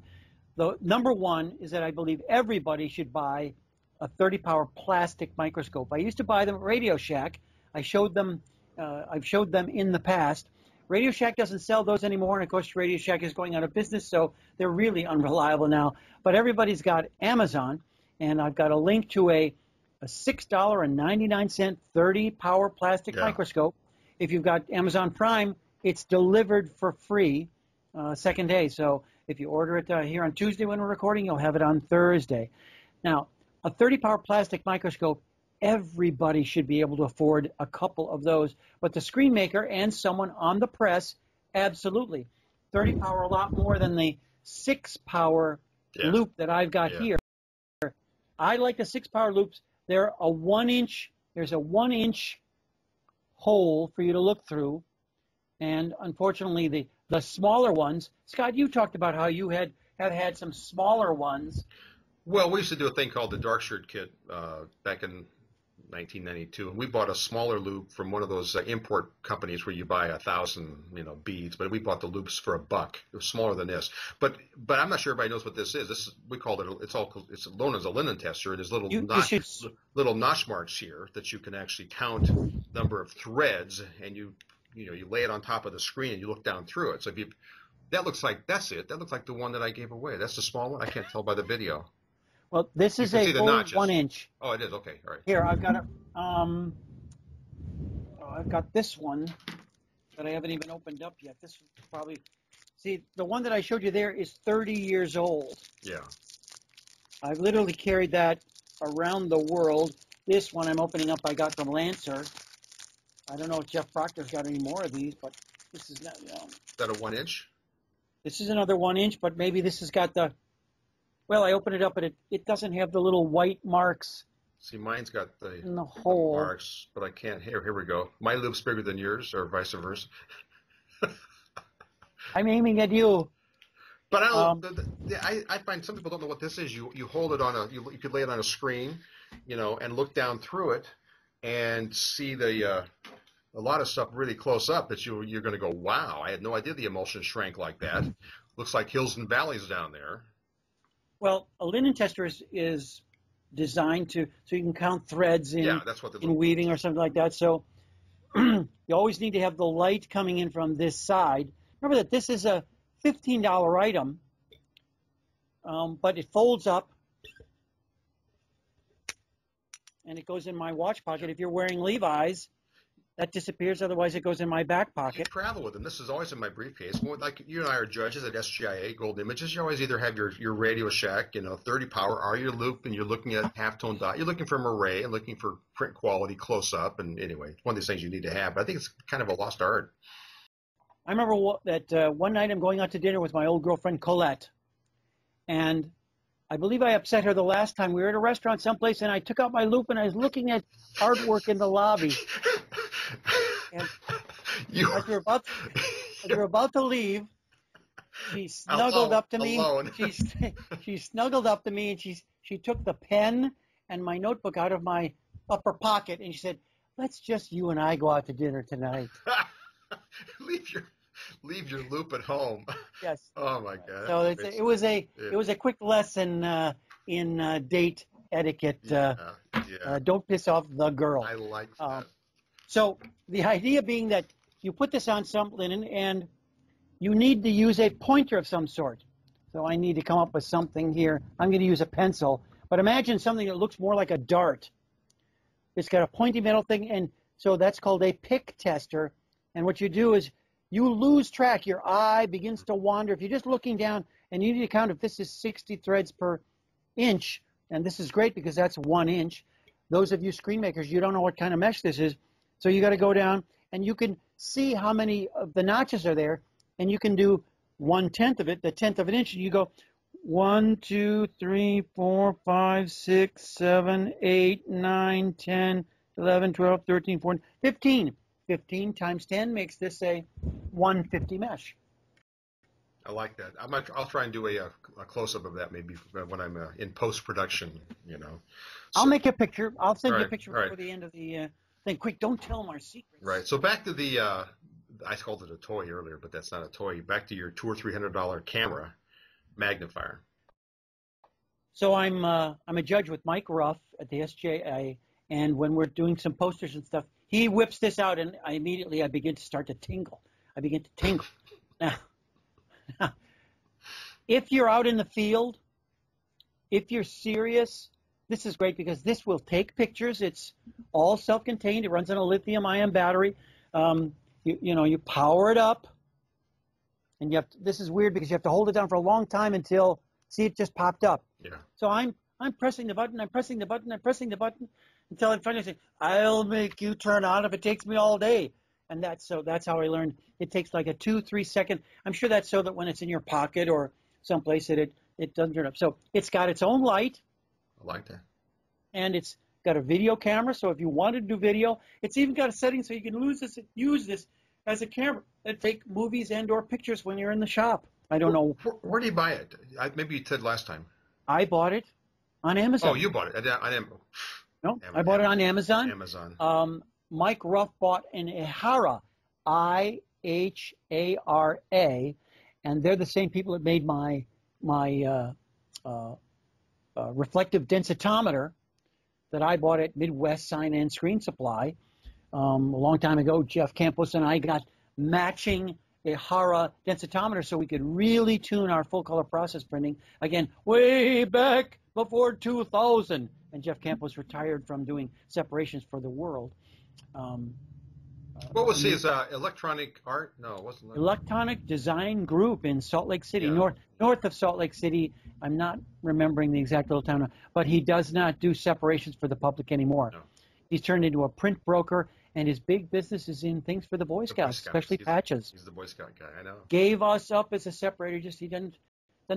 The number one is that I believe everybody should buy a 30-power plastic microscope. I used to buy them at Radio Shack. I've showed them in the past. Radio Shack doesn't sell those anymore, and of course Radio Shack is going out of business, so they're really unreliable now. But everybody's got Amazon, and I've got a link to a $6.99 30-power plastic microscope. If you've got Amazon Prime, it's delivered for free second day. So if you order it here on Tuesday when we're recording, you'll have it on Thursday. Now, a 30-power plastic microscope, everybody should be able to afford a couple of those. But the screen maker and someone on the press, absolutely. 30 power, a lot more than the 6-power loop that I've got here. I like the 6-power loops. There's a 1-inch hole for you to look through. And unfortunately, the smaller ones, Scott, you talked about how you have had some smaller ones. Well, we used to do a thing called the dark shirt kit back in 1992, and we bought a smaller loop from one of those import companies where you buy 1,000, beads. But we bought the loops for $1. It was smaller than this. But I'm not sure everybody knows what this is. We called it. It's known as a linen tester. There's little notch marks here that you can actually count number of threads, and you lay it on top of the screen and you look down through it. So that's it. That looks like the one that I gave away. That's the small one. I can't tell by the video. Well, this is a full 1 inch. Oh, it is. Okay, all right. Here, I've got I've got this one that I haven't even opened up yet. This is probably, see, the one that I showed you there is 30 years old. Yeah. I've literally carried that around the world. This one I'm opening up I got from Lancer. I don't know if Jeff Proctor's got any more of these, but this is not, Is that a 1 inch? This is another 1 inch, but maybe this has got the, well, I opened it up, but it doesn't have the little white marks. See, mine's got in the hole. Marks, but I can't. Here we go. My loop's bigger than yours, or vice versa. I'm aiming at you. But I don't. I find some people don't know what this is. You hold it on you could lay it on a screen, and look down through it, and see a lot of stuff really close up that you're going to go, wow! I had no idea the emulsion shrank like that. Looks like hills and valleys down there. Well, a linen tester is designed so you can count threads in weaving or something like that. So you always need to have the light coming in from this side. Remember that this is a $15 item, but it folds up and it goes in my watch pocket. If you're wearing Levi's, that disappears. Otherwise, it goes in my back pocket. You travel with them. This is always in my briefcase. Like you and I are judges at SGIA Golden Images. You always either have your Radio Shack, 30 power, or your loop, and you're looking at halftone dot. You're looking for an array and looking for print quality, close up, and anyway, it's one of these things you need to have. But I think it's kind of a lost art. I remember that one night I'm going out to dinner with my old girlfriend Colette, and I believe I upset her the last time. We were at a restaurant someplace, and I took out my loop and I was looking at artwork in the lobby. And as we were about to leave, she snuggled up to me. She snuggled up to me, and she took the pen and my notebook out of my upper pocket, and she said, "Let's just you and I go out to dinner tonight." Leave your loop at home. Yes. Oh my God. So it was a quick lesson in date etiquette. Don't piss off the girl. I like that. So the idea being that you put this on some linen and you need to use a pointer of some sort. So I need to come up with something here. I'm going to use a pencil, but imagine something that looks more like a dart. It's got a pointy metal thing, and so that's called a pick tester. And what you do is you lose track. Your eye begins to wander. If you're just looking down and you need to count if this is 60 threads per inch, and this is great because that's 1 inch. Those of you screen makers, you don't know what kind of mesh this is. So you got to go down and you can see how many of the notches are there, and you can do 1/10 of it, the 1/10 of an inch, and you go 1, 2, 3, 4, 5, 6, 7, 8, 9, 10, 11, 12, 13, 14, 15. 15 times 10 makes this a 150 mesh. I like that. I'll try and do a close-up of that maybe when I'm in post-production, I'll make a picture. I'll send you a picture before the end of the thing. Quick, don't tell them our secrets. Right. So back to the, I called it a toy earlier, but that's not a toy. Back to your $200 or $300 camera magnifier. So I'm a judge with Mike Ruff at the SJA, and when we're doing some posters and stuff, he whips this out, and I begin to start to tingle. I begin to tingle. Now, if you're out in the field, if you're serious, this is great because this will take pictures. It's all self-contained. It runs on a lithium-ion battery. You power it up, and this is weird because you have to hold it down for a long time until, see, it just popped up. Yeah. So I'm pressing the button. I'm pressing the button. I'm pressing the button until I finally say, "I'll make you turn on if it takes me all day." And that's how I learned. It takes like a 2-3 second. I'm sure that's so that when it's in your pocket or someplace that it doesn't turn up. So it's got its own light. I like that. And it's got a video camera, so if you want to do video, it's even got a setting so you can use this as a camera and take movies and or pictures when you're in the shop. I don't know. Where do you buy it? Maybe you said last time. I bought it on Amazon. Oh, you bought it on Amazon. No, I bought it on Amazon. Amazon. Mike Ruff bought an Ihara, IHARA, and they're the same people that made my reflective densitometer that I bought at Midwest Sign and Screen Supply. A long time ago, Jeff Campos and I got matching Ihara densitometer so we could really tune our full color process printing. Again, way back before 2000. And Jeff Campos retired from doing separations for the world. What was his electronic art? No, it wasn't. Electronic Design Group in Salt Lake City, Yeah. north of Salt Lake City. I'm not remembering the exact little town, but he does not do separations for the public anymore. No. He's turned into a print broker, and his big business is in things for the Boy Scouts, especially patches. He's the Boy Scout guy, I know. Gave us up as a separator, just he doesn't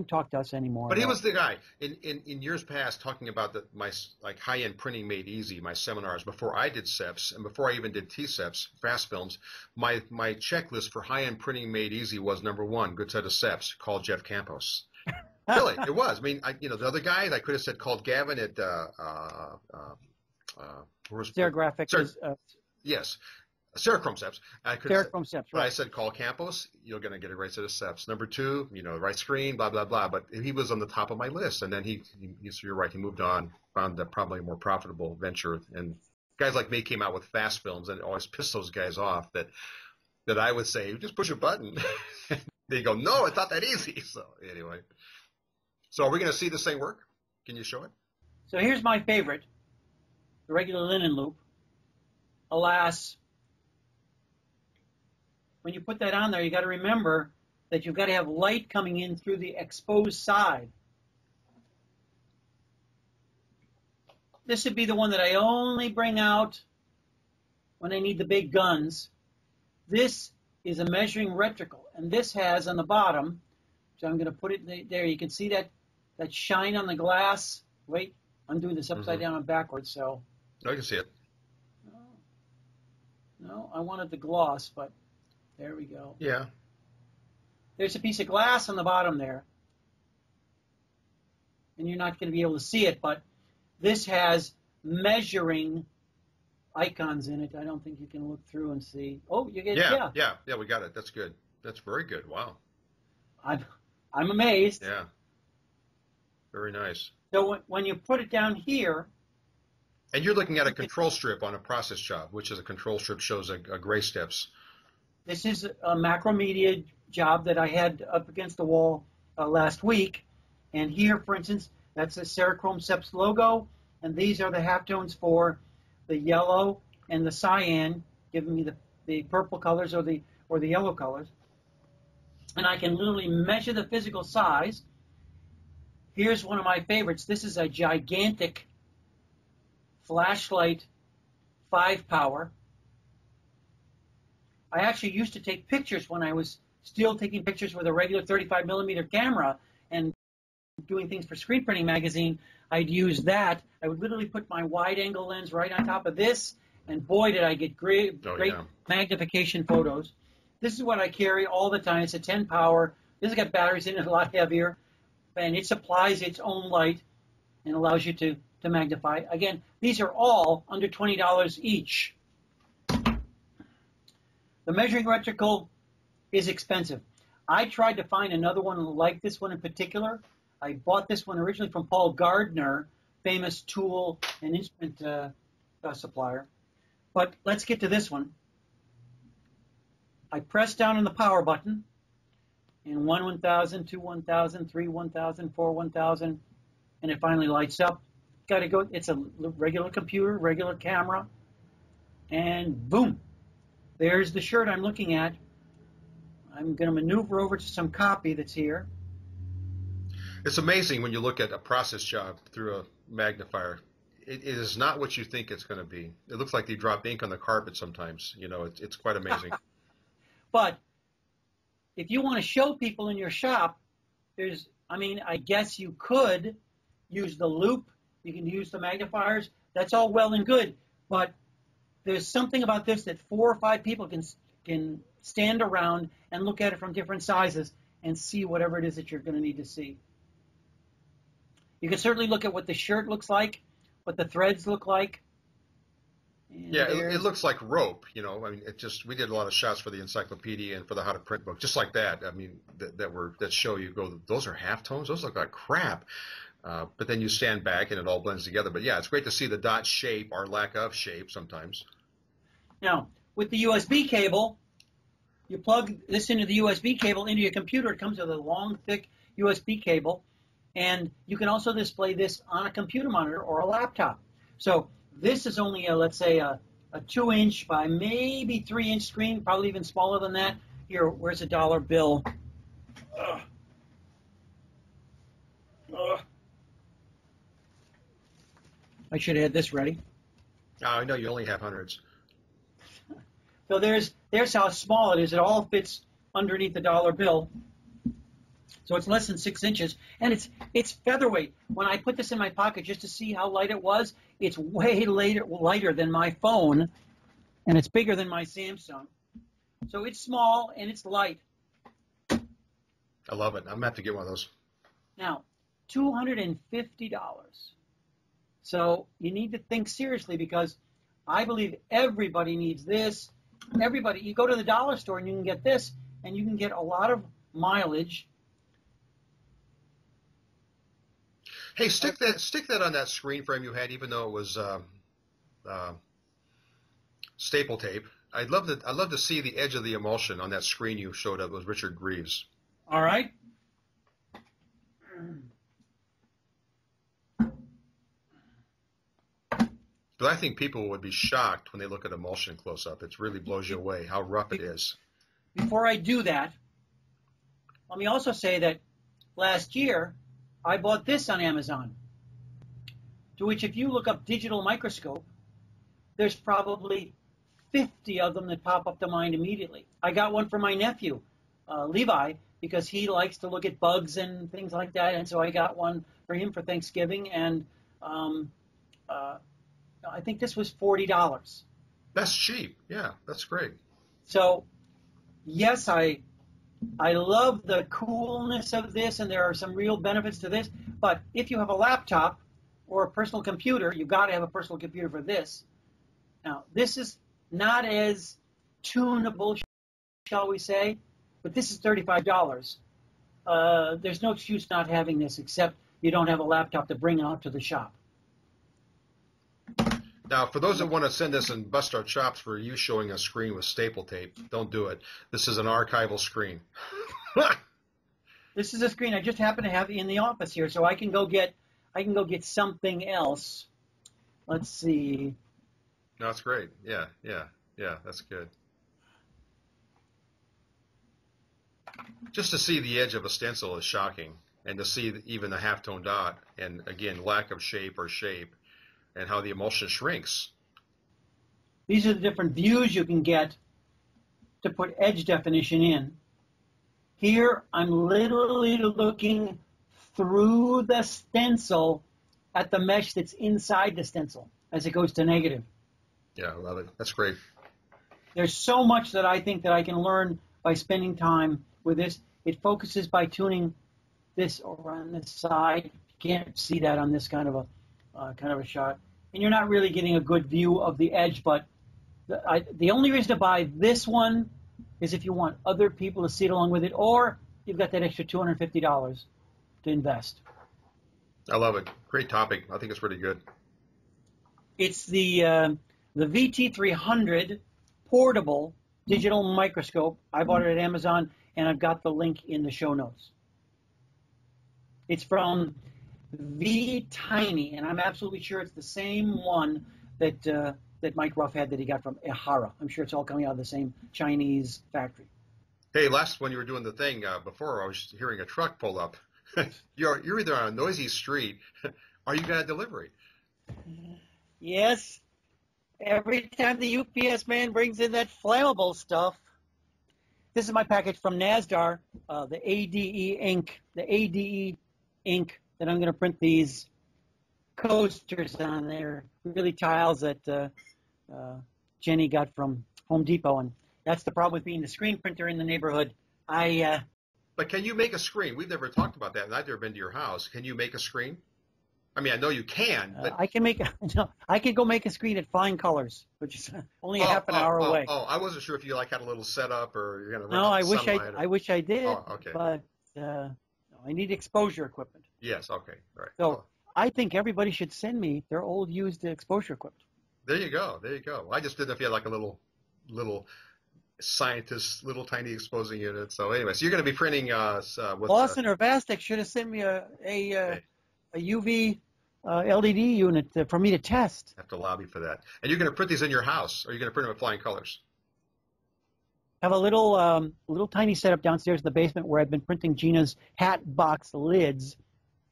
talk to us anymore. But he was the guy in years past talking about my like high-end printing made easy, my seminars before I did SEPs and before I even did t-seps, fast films. My checklist for high-end printing made easy was number one, good set of SEPs, call Jeff Campos. Really, it was. I mean, the other guy I could have said called Gavin at Serigraphic. Yes. Serichrome SEPs. Serichrome SEPs, right. I said call Campos, you're going to get a right set of SEPs. Number two, right screen, blah, blah, blah. But he was on the top of my list. And then you're right, he moved on, found probably a more profitable venture. And guys like me came out with fast films, and it always pissed those guys off that I would say, just push a button. They go, no, it's not that easy. So anyway. So are we going to see this thing work? Can you show it? So here's my favorite, the regular linen loop. Alas, when you put that on there, you got to remember that you've got to have light coming in through the exposed side. This would be the one that I only bring out when I need the big guns. This is a measuring reticle, and this has on the bottom, so I'm going to put it there. You can see that shine on the glass. Wait, I'm doing this upside down and backwards, so. No, you can see it. No, I wanted the gloss, but there we go. Yeah. There's a piece of glass on the bottom there. And you're not going to be able to see it, but this has measuring icons in it. I don't think you can look through and see. Oh, you get yeah, we got it. That's good. That's very good. Wow. I'm amazed. Yeah. Very nice. So when you put it down here. And you're looking at a control strip on a process job, which is a control strip shows a gray steps. This is a macromedia job that I had up against the wall last week. And here, for instance, that's a Serichrome SEPs logo. And these are the halftones for the yellow and the cyan, giving me the purple colors or the yellow colors. And I can literally measure the physical size. Here's one of my favorites. This is a gigantic flashlight 5-power. I actually used to take pictures when I was still taking pictures with a regular 35mm camera and doing things for Screen Printing Magazine. I'd use that. I would literally put my wide-angle lens right on top of this, and boy, did I get great magnification photos. This is what I carry all the time. It's a 10-power. This has got batteries in it, a lot heavier, and it supplies its own light and allows you to magnify. Again, these are all under $20 each. The measuring reticle is expensive. I tried to find another one like this one in particular. I bought this one originally from Paul Gardner, famous tool and instrument supplier. But let's get to this one. I press down on the power button, and 1 1000, 2 1000, 3 1000, 4 1000, and it finally lights up. Got to go. It's a regular computer, regular camera, and boom. There's the shirt I'm looking at. I'm going to maneuver over to some copy that's here. It's amazing when you look at a process job through a magnifier. It is not what you think it's going to be. It looks like they drop ink on the carpet sometimes. It's quite amazing. But if you want to show people in your shop, I guess you could use the loop. You can use the magnifiers. That's all well and good. But there's something about this that 4 or 5 people can stand around and look at it from different sizes and see whatever it is that you're going to need to see. You can certainly look at what the shirt looks like what the threads look like. And Yeah, it looks like rope, you know. I mean, we did a lot of shots for the encyclopedia and for the how to print book, just like that. I mean, that show you go, those are halftones, those look like crap. But then you stand back and it all blends together. But yeah, it's great to see the dot shape or lack of shape sometimes. Now, with the USB cable, you plug this into the USB cable into your computer. It comes with a long, thick USB cable, and you can also display this on a computer monitor or a laptop. So this is only let's say a 2-inch by maybe 3-inch screen, probably even smaller than that. Here, where's a dollar bill? I should have had this ready. Oh, I know you only have hundreds. So there's how small it is. It all fits underneath the dollar bill. So it's less than 6 inches, and it's featherweight. When I put this in my pocket just to see how light it was, it's way lighter than my phone, and it's bigger than my Samsung. So it's small and it's light. I love it. I'm gonna have to get one of those. Now, $250. So you need to think seriously, because I believe everybody needs this. Everybody, you go to the dollar store and you can get this, and you can get a lot of mileage. Hey, stick that on that screen frame you had, even though it was staple tape. I'd love to see the edge of the emulsion on that screen you showed up with Richard Greaves. All right. But I think people would be shocked when they look at emulsion close up. It really blows you away how rough it is. Before I do that, let me also say that last year I bought this on Amazon, to which if you look up digital microscope, there's probably 50 of them that pop up to mind immediately. I got one for my nephew, Levi, because he likes to look at bugs and things like that, and so I got one for him for Thanksgiving, and I think this was $40. That's cheap. Yeah, that's great. So, yes, I love the coolness of this, and there are some real benefits to this. But if you have a laptop or a personal computer, you've got to have a personal computer for this. Now, this is not as tunable, shall we say, but this is $35. There's no excuse not having this, except you don't have a laptop to bring out to the shop. Now, for those that want to send us and bust our chops for you showing a screen with staple tape, don't do it. This is an archival screen. This is a screen I just happen to have in the office here, so I can go get something else. Let's see. No, that's great. Yeah, that's good. Just to see the edge of a stencil is shocking, and to see even the halftone dot, and again, lack of shape, and how the emulsion shrinks. These are the different views you can get to put edge definition in. Here, I'm literally looking through the stencil at the mesh that's inside the stencil as it goes to negative. Yeah, I love it. That's great. There's so much that I think that I can learn by spending time with this. It focuses by tuning this over on this side. You can't see that on this kind of a shot. And you're not really getting a good view of the edge, but the only reason to buy this one is if you want other people to see it along with it, or you've got that extra $250 to invest. I love it. Great topic. I think it's pretty good. It's the VT300 portable digital microscope. I bought it at Amazon, and I've got the link in the show notes. It's from V-Tiny, and I'm absolutely sure it's the same one that Mike Ruff had that he got from Ehara. I'm sure it's all coming out of the same Chinese factory. Hey, last when you were doing the thing before, I was hearing a truck pull up. You're either on a noisy street, or you got a delivery. Yes. Every time the UPS man brings in that flammable stuff. This is my package from NASDAR, the ADE ink, that I'm going to print these coasters on. They're really tiles that Jenny got from Home Depot, and that's the problem with being the screen printer in the neighborhood. But can you make a screen? We've never talked about that, and I've never been to your house. Can you make a screen? I mean, I know you can, but I can make no, I could go make a screen at Fine Colors, which is only a half an hour away. I wasn't sure if you like had a little setup or you're gonna No, run I out wish sunlight. I wish I did, Oh, okay. but I need exposure equipment. Yes. Okay. Right. So I think everybody should send me their old used exposure equipment. There you go. There you go. I just didn't know if you had like a little scientist, little tiny exposing unit. So anyway, so you're going to be printing with Lawson or Vastek should have sent me a UV LED unit for me to test. have to lobby for that. And you're going to print these in your house, or you're going to print them at Flying Colors? Have a little tiny setup downstairs in the basement where I've been printing Gina's hat box lids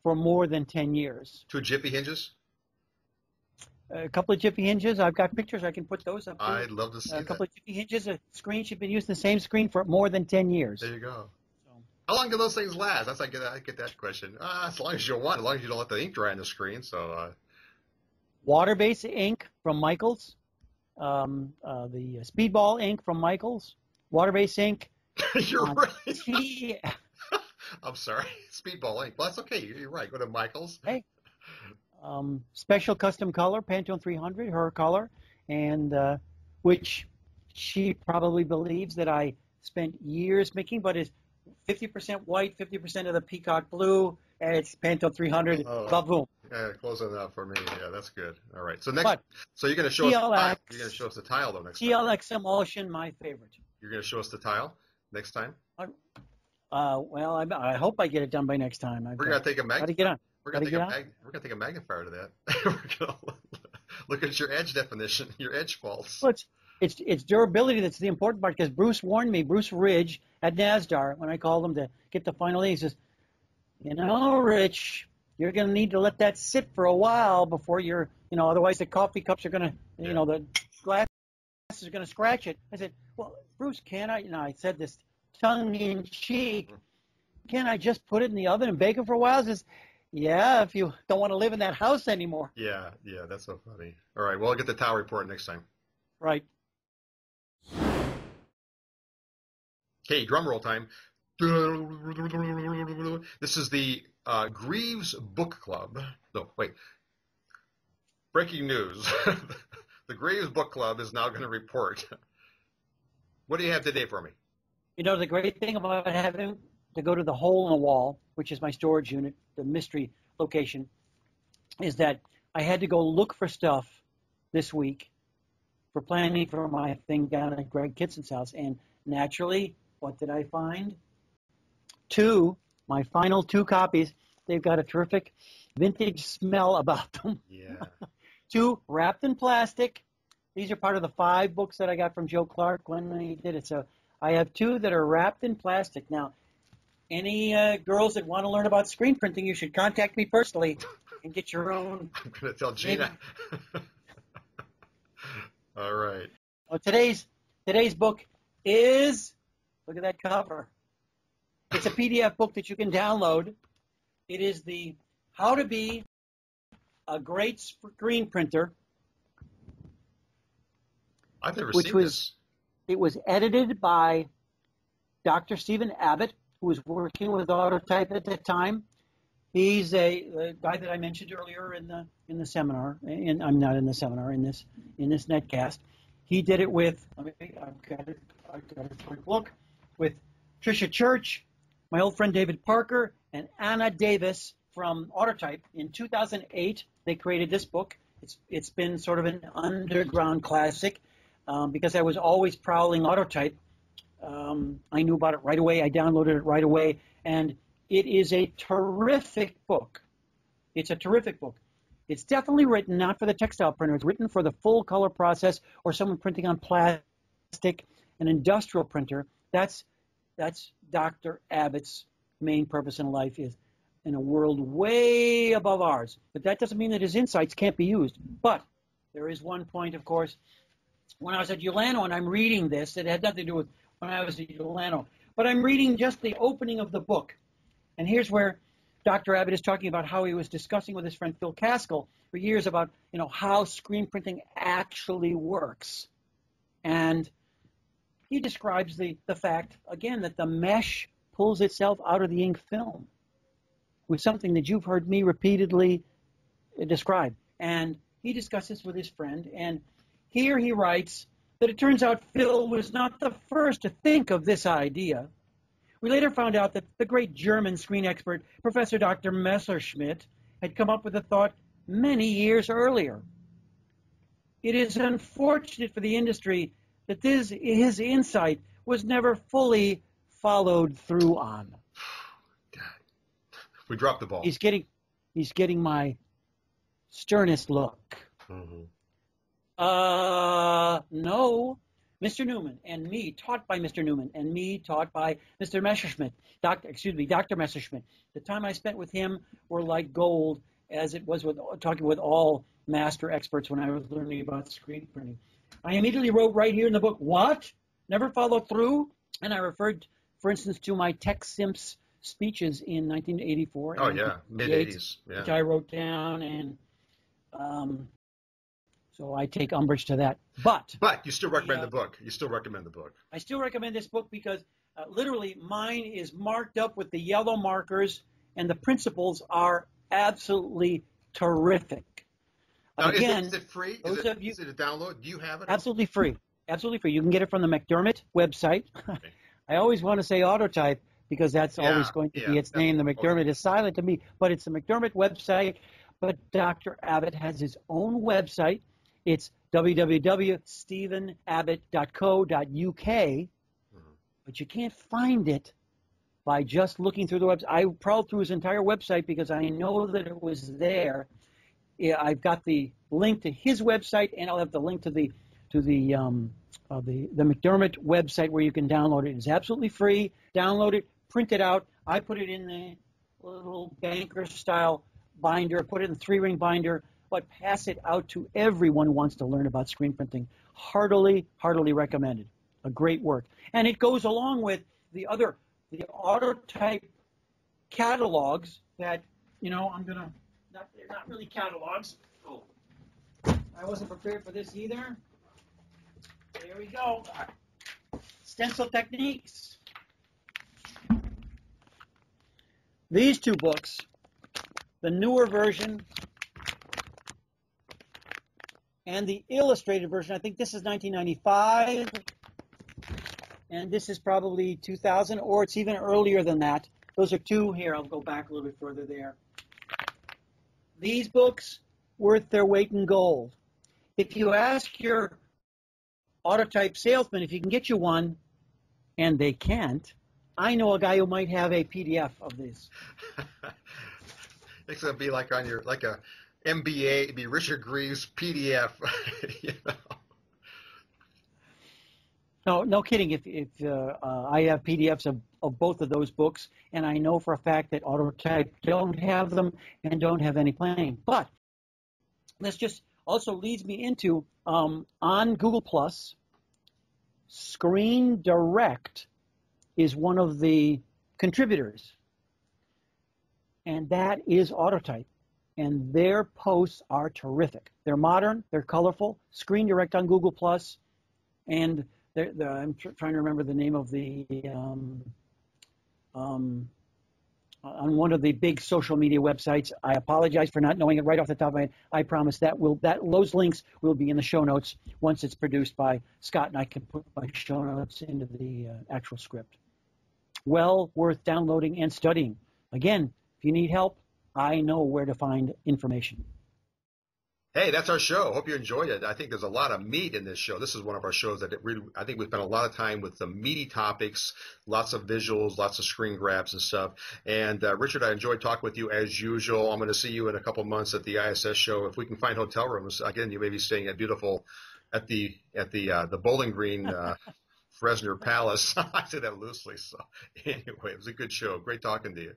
for more than 10 years. 2 Jiffy hinges? A couple of Jiffy hinges. I've got pictures. I can put those up. I'd love to see that. A couple of Jiffy hinges. A screen. She's been using the same screen for more than 10 years. There you go. How long do those things last? That's I get that question. As long as you want, as long as you don't let the ink dry on the screen. So water-based ink from Michaels. The Speedball ink from Michaels. Water-based ink. You're right. I'm sorry. Speedball ink. Well, that's okay. You're right. Go to Michaels. Hey. Special custom color, Pantone 300, her color, and which she probably believes that I spent years making, but is 50% white, 50% of the peacock blue, and it's Pantone 300. Boom. Yeah, close on that for me. Yeah, that's good. All right. So so you're going to show us. You're going to show us the tile though next time. TLX emulsion, my favorite. You're going to show us the tile next time. Well, I hope I get it done by next time. We're going to take a Gotta get on. We're going to take a magnifier to that. We're going to look at your edge definition, your edge faults. Well, it's durability that's the important part, because Bruce warned me, Bruce Ridge at NASDAR, when I called him to get the final thing, he says, Rich, you're going to need to let that sit for a while before you're, otherwise the coffee cups are going to, the glass is going to scratch it. I said, well, Bruce, can I, I said this tongue in cheek, can I just put it in the oven and bake it for a while? He says, yeah, if you don't want to live in that house anymore. Yeah, that's so funny. All right, well, I'll get the towel report next time. Right. Okay, drum roll time. This is the Greaves Book Club. No, wait. Breaking news. The Greaves Book Club is now going to report. What do you have today for me? The great thing about having to go to the hole in the wall, which is my storage unit, the mystery location, is that I had to go look for stuff this week for planning for my thing down at Greg Kitson's house. And naturally, what did I find? My final 2 copies. They've got a terrific vintage smell about them. Yeah. 2 wrapped in plastic. These are part of the 5 books that I got from Joe Clark when he did it. So I have 2 that are wrapped in plastic. Now, any girls that want to learn about screen printing, you should contact me personally and get your own. I'm going to tell Gina. All right. Well, today's book is, look at that cover. It's a PDF book that you can download. It is the How to Be a Great Screen Printer. I've never seen this. It was edited by Dr. Stephen Abbott, who was working with Autotype at the time. He's the guy that I mentioned earlier in the seminar, and I'm not in the seminar, in this netcast. He did it with, I've got a quick look, with Tricia Church, my old friend David Parker, and Anna Davis from Autotype. In 2008, they created this book. It's been sort of an underground classic because I was always prowling Autotype. I knew about it right away. I downloaded it right away, and it is a terrific book. It's a terrific book. It's definitely written not for the textile printer. It's written for the full color process or someone printing on plastic, an industrial printer. That's Dr. Abbott's main purpose in life, is in a world way above ours. But that doesn't mean that his insights can't be used. But there is one point, of course. When I was at Ulano and I'm reading this, it had nothing to do with when I was at Ulano, but I'm reading just the opening of the book. And here's where Dr. Abbott is talking about how he was discussing with his friend Phil Caskell for years about, how screen printing actually works. And he describes the fact, again, that the mesh pulls itself out of the ink film, with something that you've heard me repeatedly describe. And he discussed this with his friend, and here he writes that it turns out Phil was not the first to think of this idea. We later found out that the great German screen expert, Professor Dr. Messerschmidt, had come up with the thought many years earlier. It is unfortunate for the industry that his insight was never fully followed through on. God. We dropped the ball. He's getting my sternest look. Mm-hmm. No. Mr. Newman and me, taught by Mr. Newman, and me, taught by Mr. Messerschmidt, Dr. Messerschmidt. The time I spent with him were like gold, as it was with talking with all master experts when I was learning about screen printing. I immediately wrote right here in the book, what? Never followed through? And I referred, for instance, to my t-seps speeches in 1984. Oh, yeah, mid-'80s. Yeah. Which I wrote down, and so I take umbrage to that. But you still recommend the book. You still recommend the book. I still recommend this book because literally mine is marked up with the yellow markers, and the principles are absolutely terrific. Now, again, is it free? Is it a download? Do you have it? Absolutely free. Absolutely free. You can get it from the McDermott website. Okay. I always want to say Autotype because that's always going to be its name. The McDermott is silent to me, but it's the McDermott website. But Dr. Abbott has his own website. It's www.stephenabbott.co.uk, but you can't find it by just looking through the website. I prowled through his entire website because I know that it was there. Yeah, I've got the link to his website, and I'll have the link to the McDermott website where you can download it. It's absolutely free. Download it, print it out. I put it in the little banker-style binder, put it in the 3-ring binder, but pass it out to everyone who wants to learn about screen printing. Heartily, heartily recommended. A great work. And it goes along with the Autotype catalogs that, they're not really catalogs. Oh, I wasn't prepared for this either. There we go. Stencil techniques. These two books, the newer version and the illustrated version, I think this is 1995, and this is probably 2000, or it's even earlier than that. Those are two here. I'll go back a little bit further there. These books, worth their weight in gold. If you ask your Autotype salesman if you can get you one, and they can't, I know a guy who might have a PDF of this. It's going to be like on your, like a MBA, it'd be Richard Greaves PDF. No kidding. If I have PDFs of both of those books, and I know for a fact that Autotype don't have them and don't have any planning. But this just also leads me into on Google Plus, Screen Direct is one of the contributors, and that is Autotype. And their posts are terrific. They're modern, they're colorful. Screen Direct on Google Plus, and I'm trying to remember the name of the on one of the big social media websites. I apologize for not knowing it right off the top of my head. I promise those links will be in the show notes once it's produced by Scott, and I can put my show notes into the actual script. Well worth downloading and studying. Again, if you need help, I know where to find information. Hey, that's our show. Hope you enjoyed it. I think there's a lot of meat in this show. This is one of our shows that I think we spent a lot of time with the meaty topics, lots of visuals, lots of screen grabs and stuff. And Richard, I enjoyed talking with you as usual. I'm going to see you in a couple months at the ISS show. If we can find hotel rooms, again, you may be staying at the Bowling Green Fresener Palace. I say that loosely. So anyway, it was a good show. Great talking to you.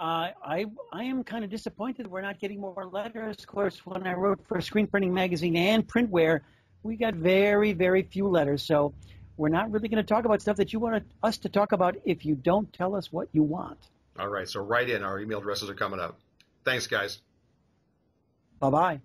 I am kind of disappointed we're not getting more letters. Of course, when I wrote for Screen Printing Magazine and Printware, we got very, very few letters. So we're not really going to talk about stuff that you want us to talk about if you don't tell us what you want. All right. So write in. Our email addresses are coming up. Thanks, guys. Bye-bye.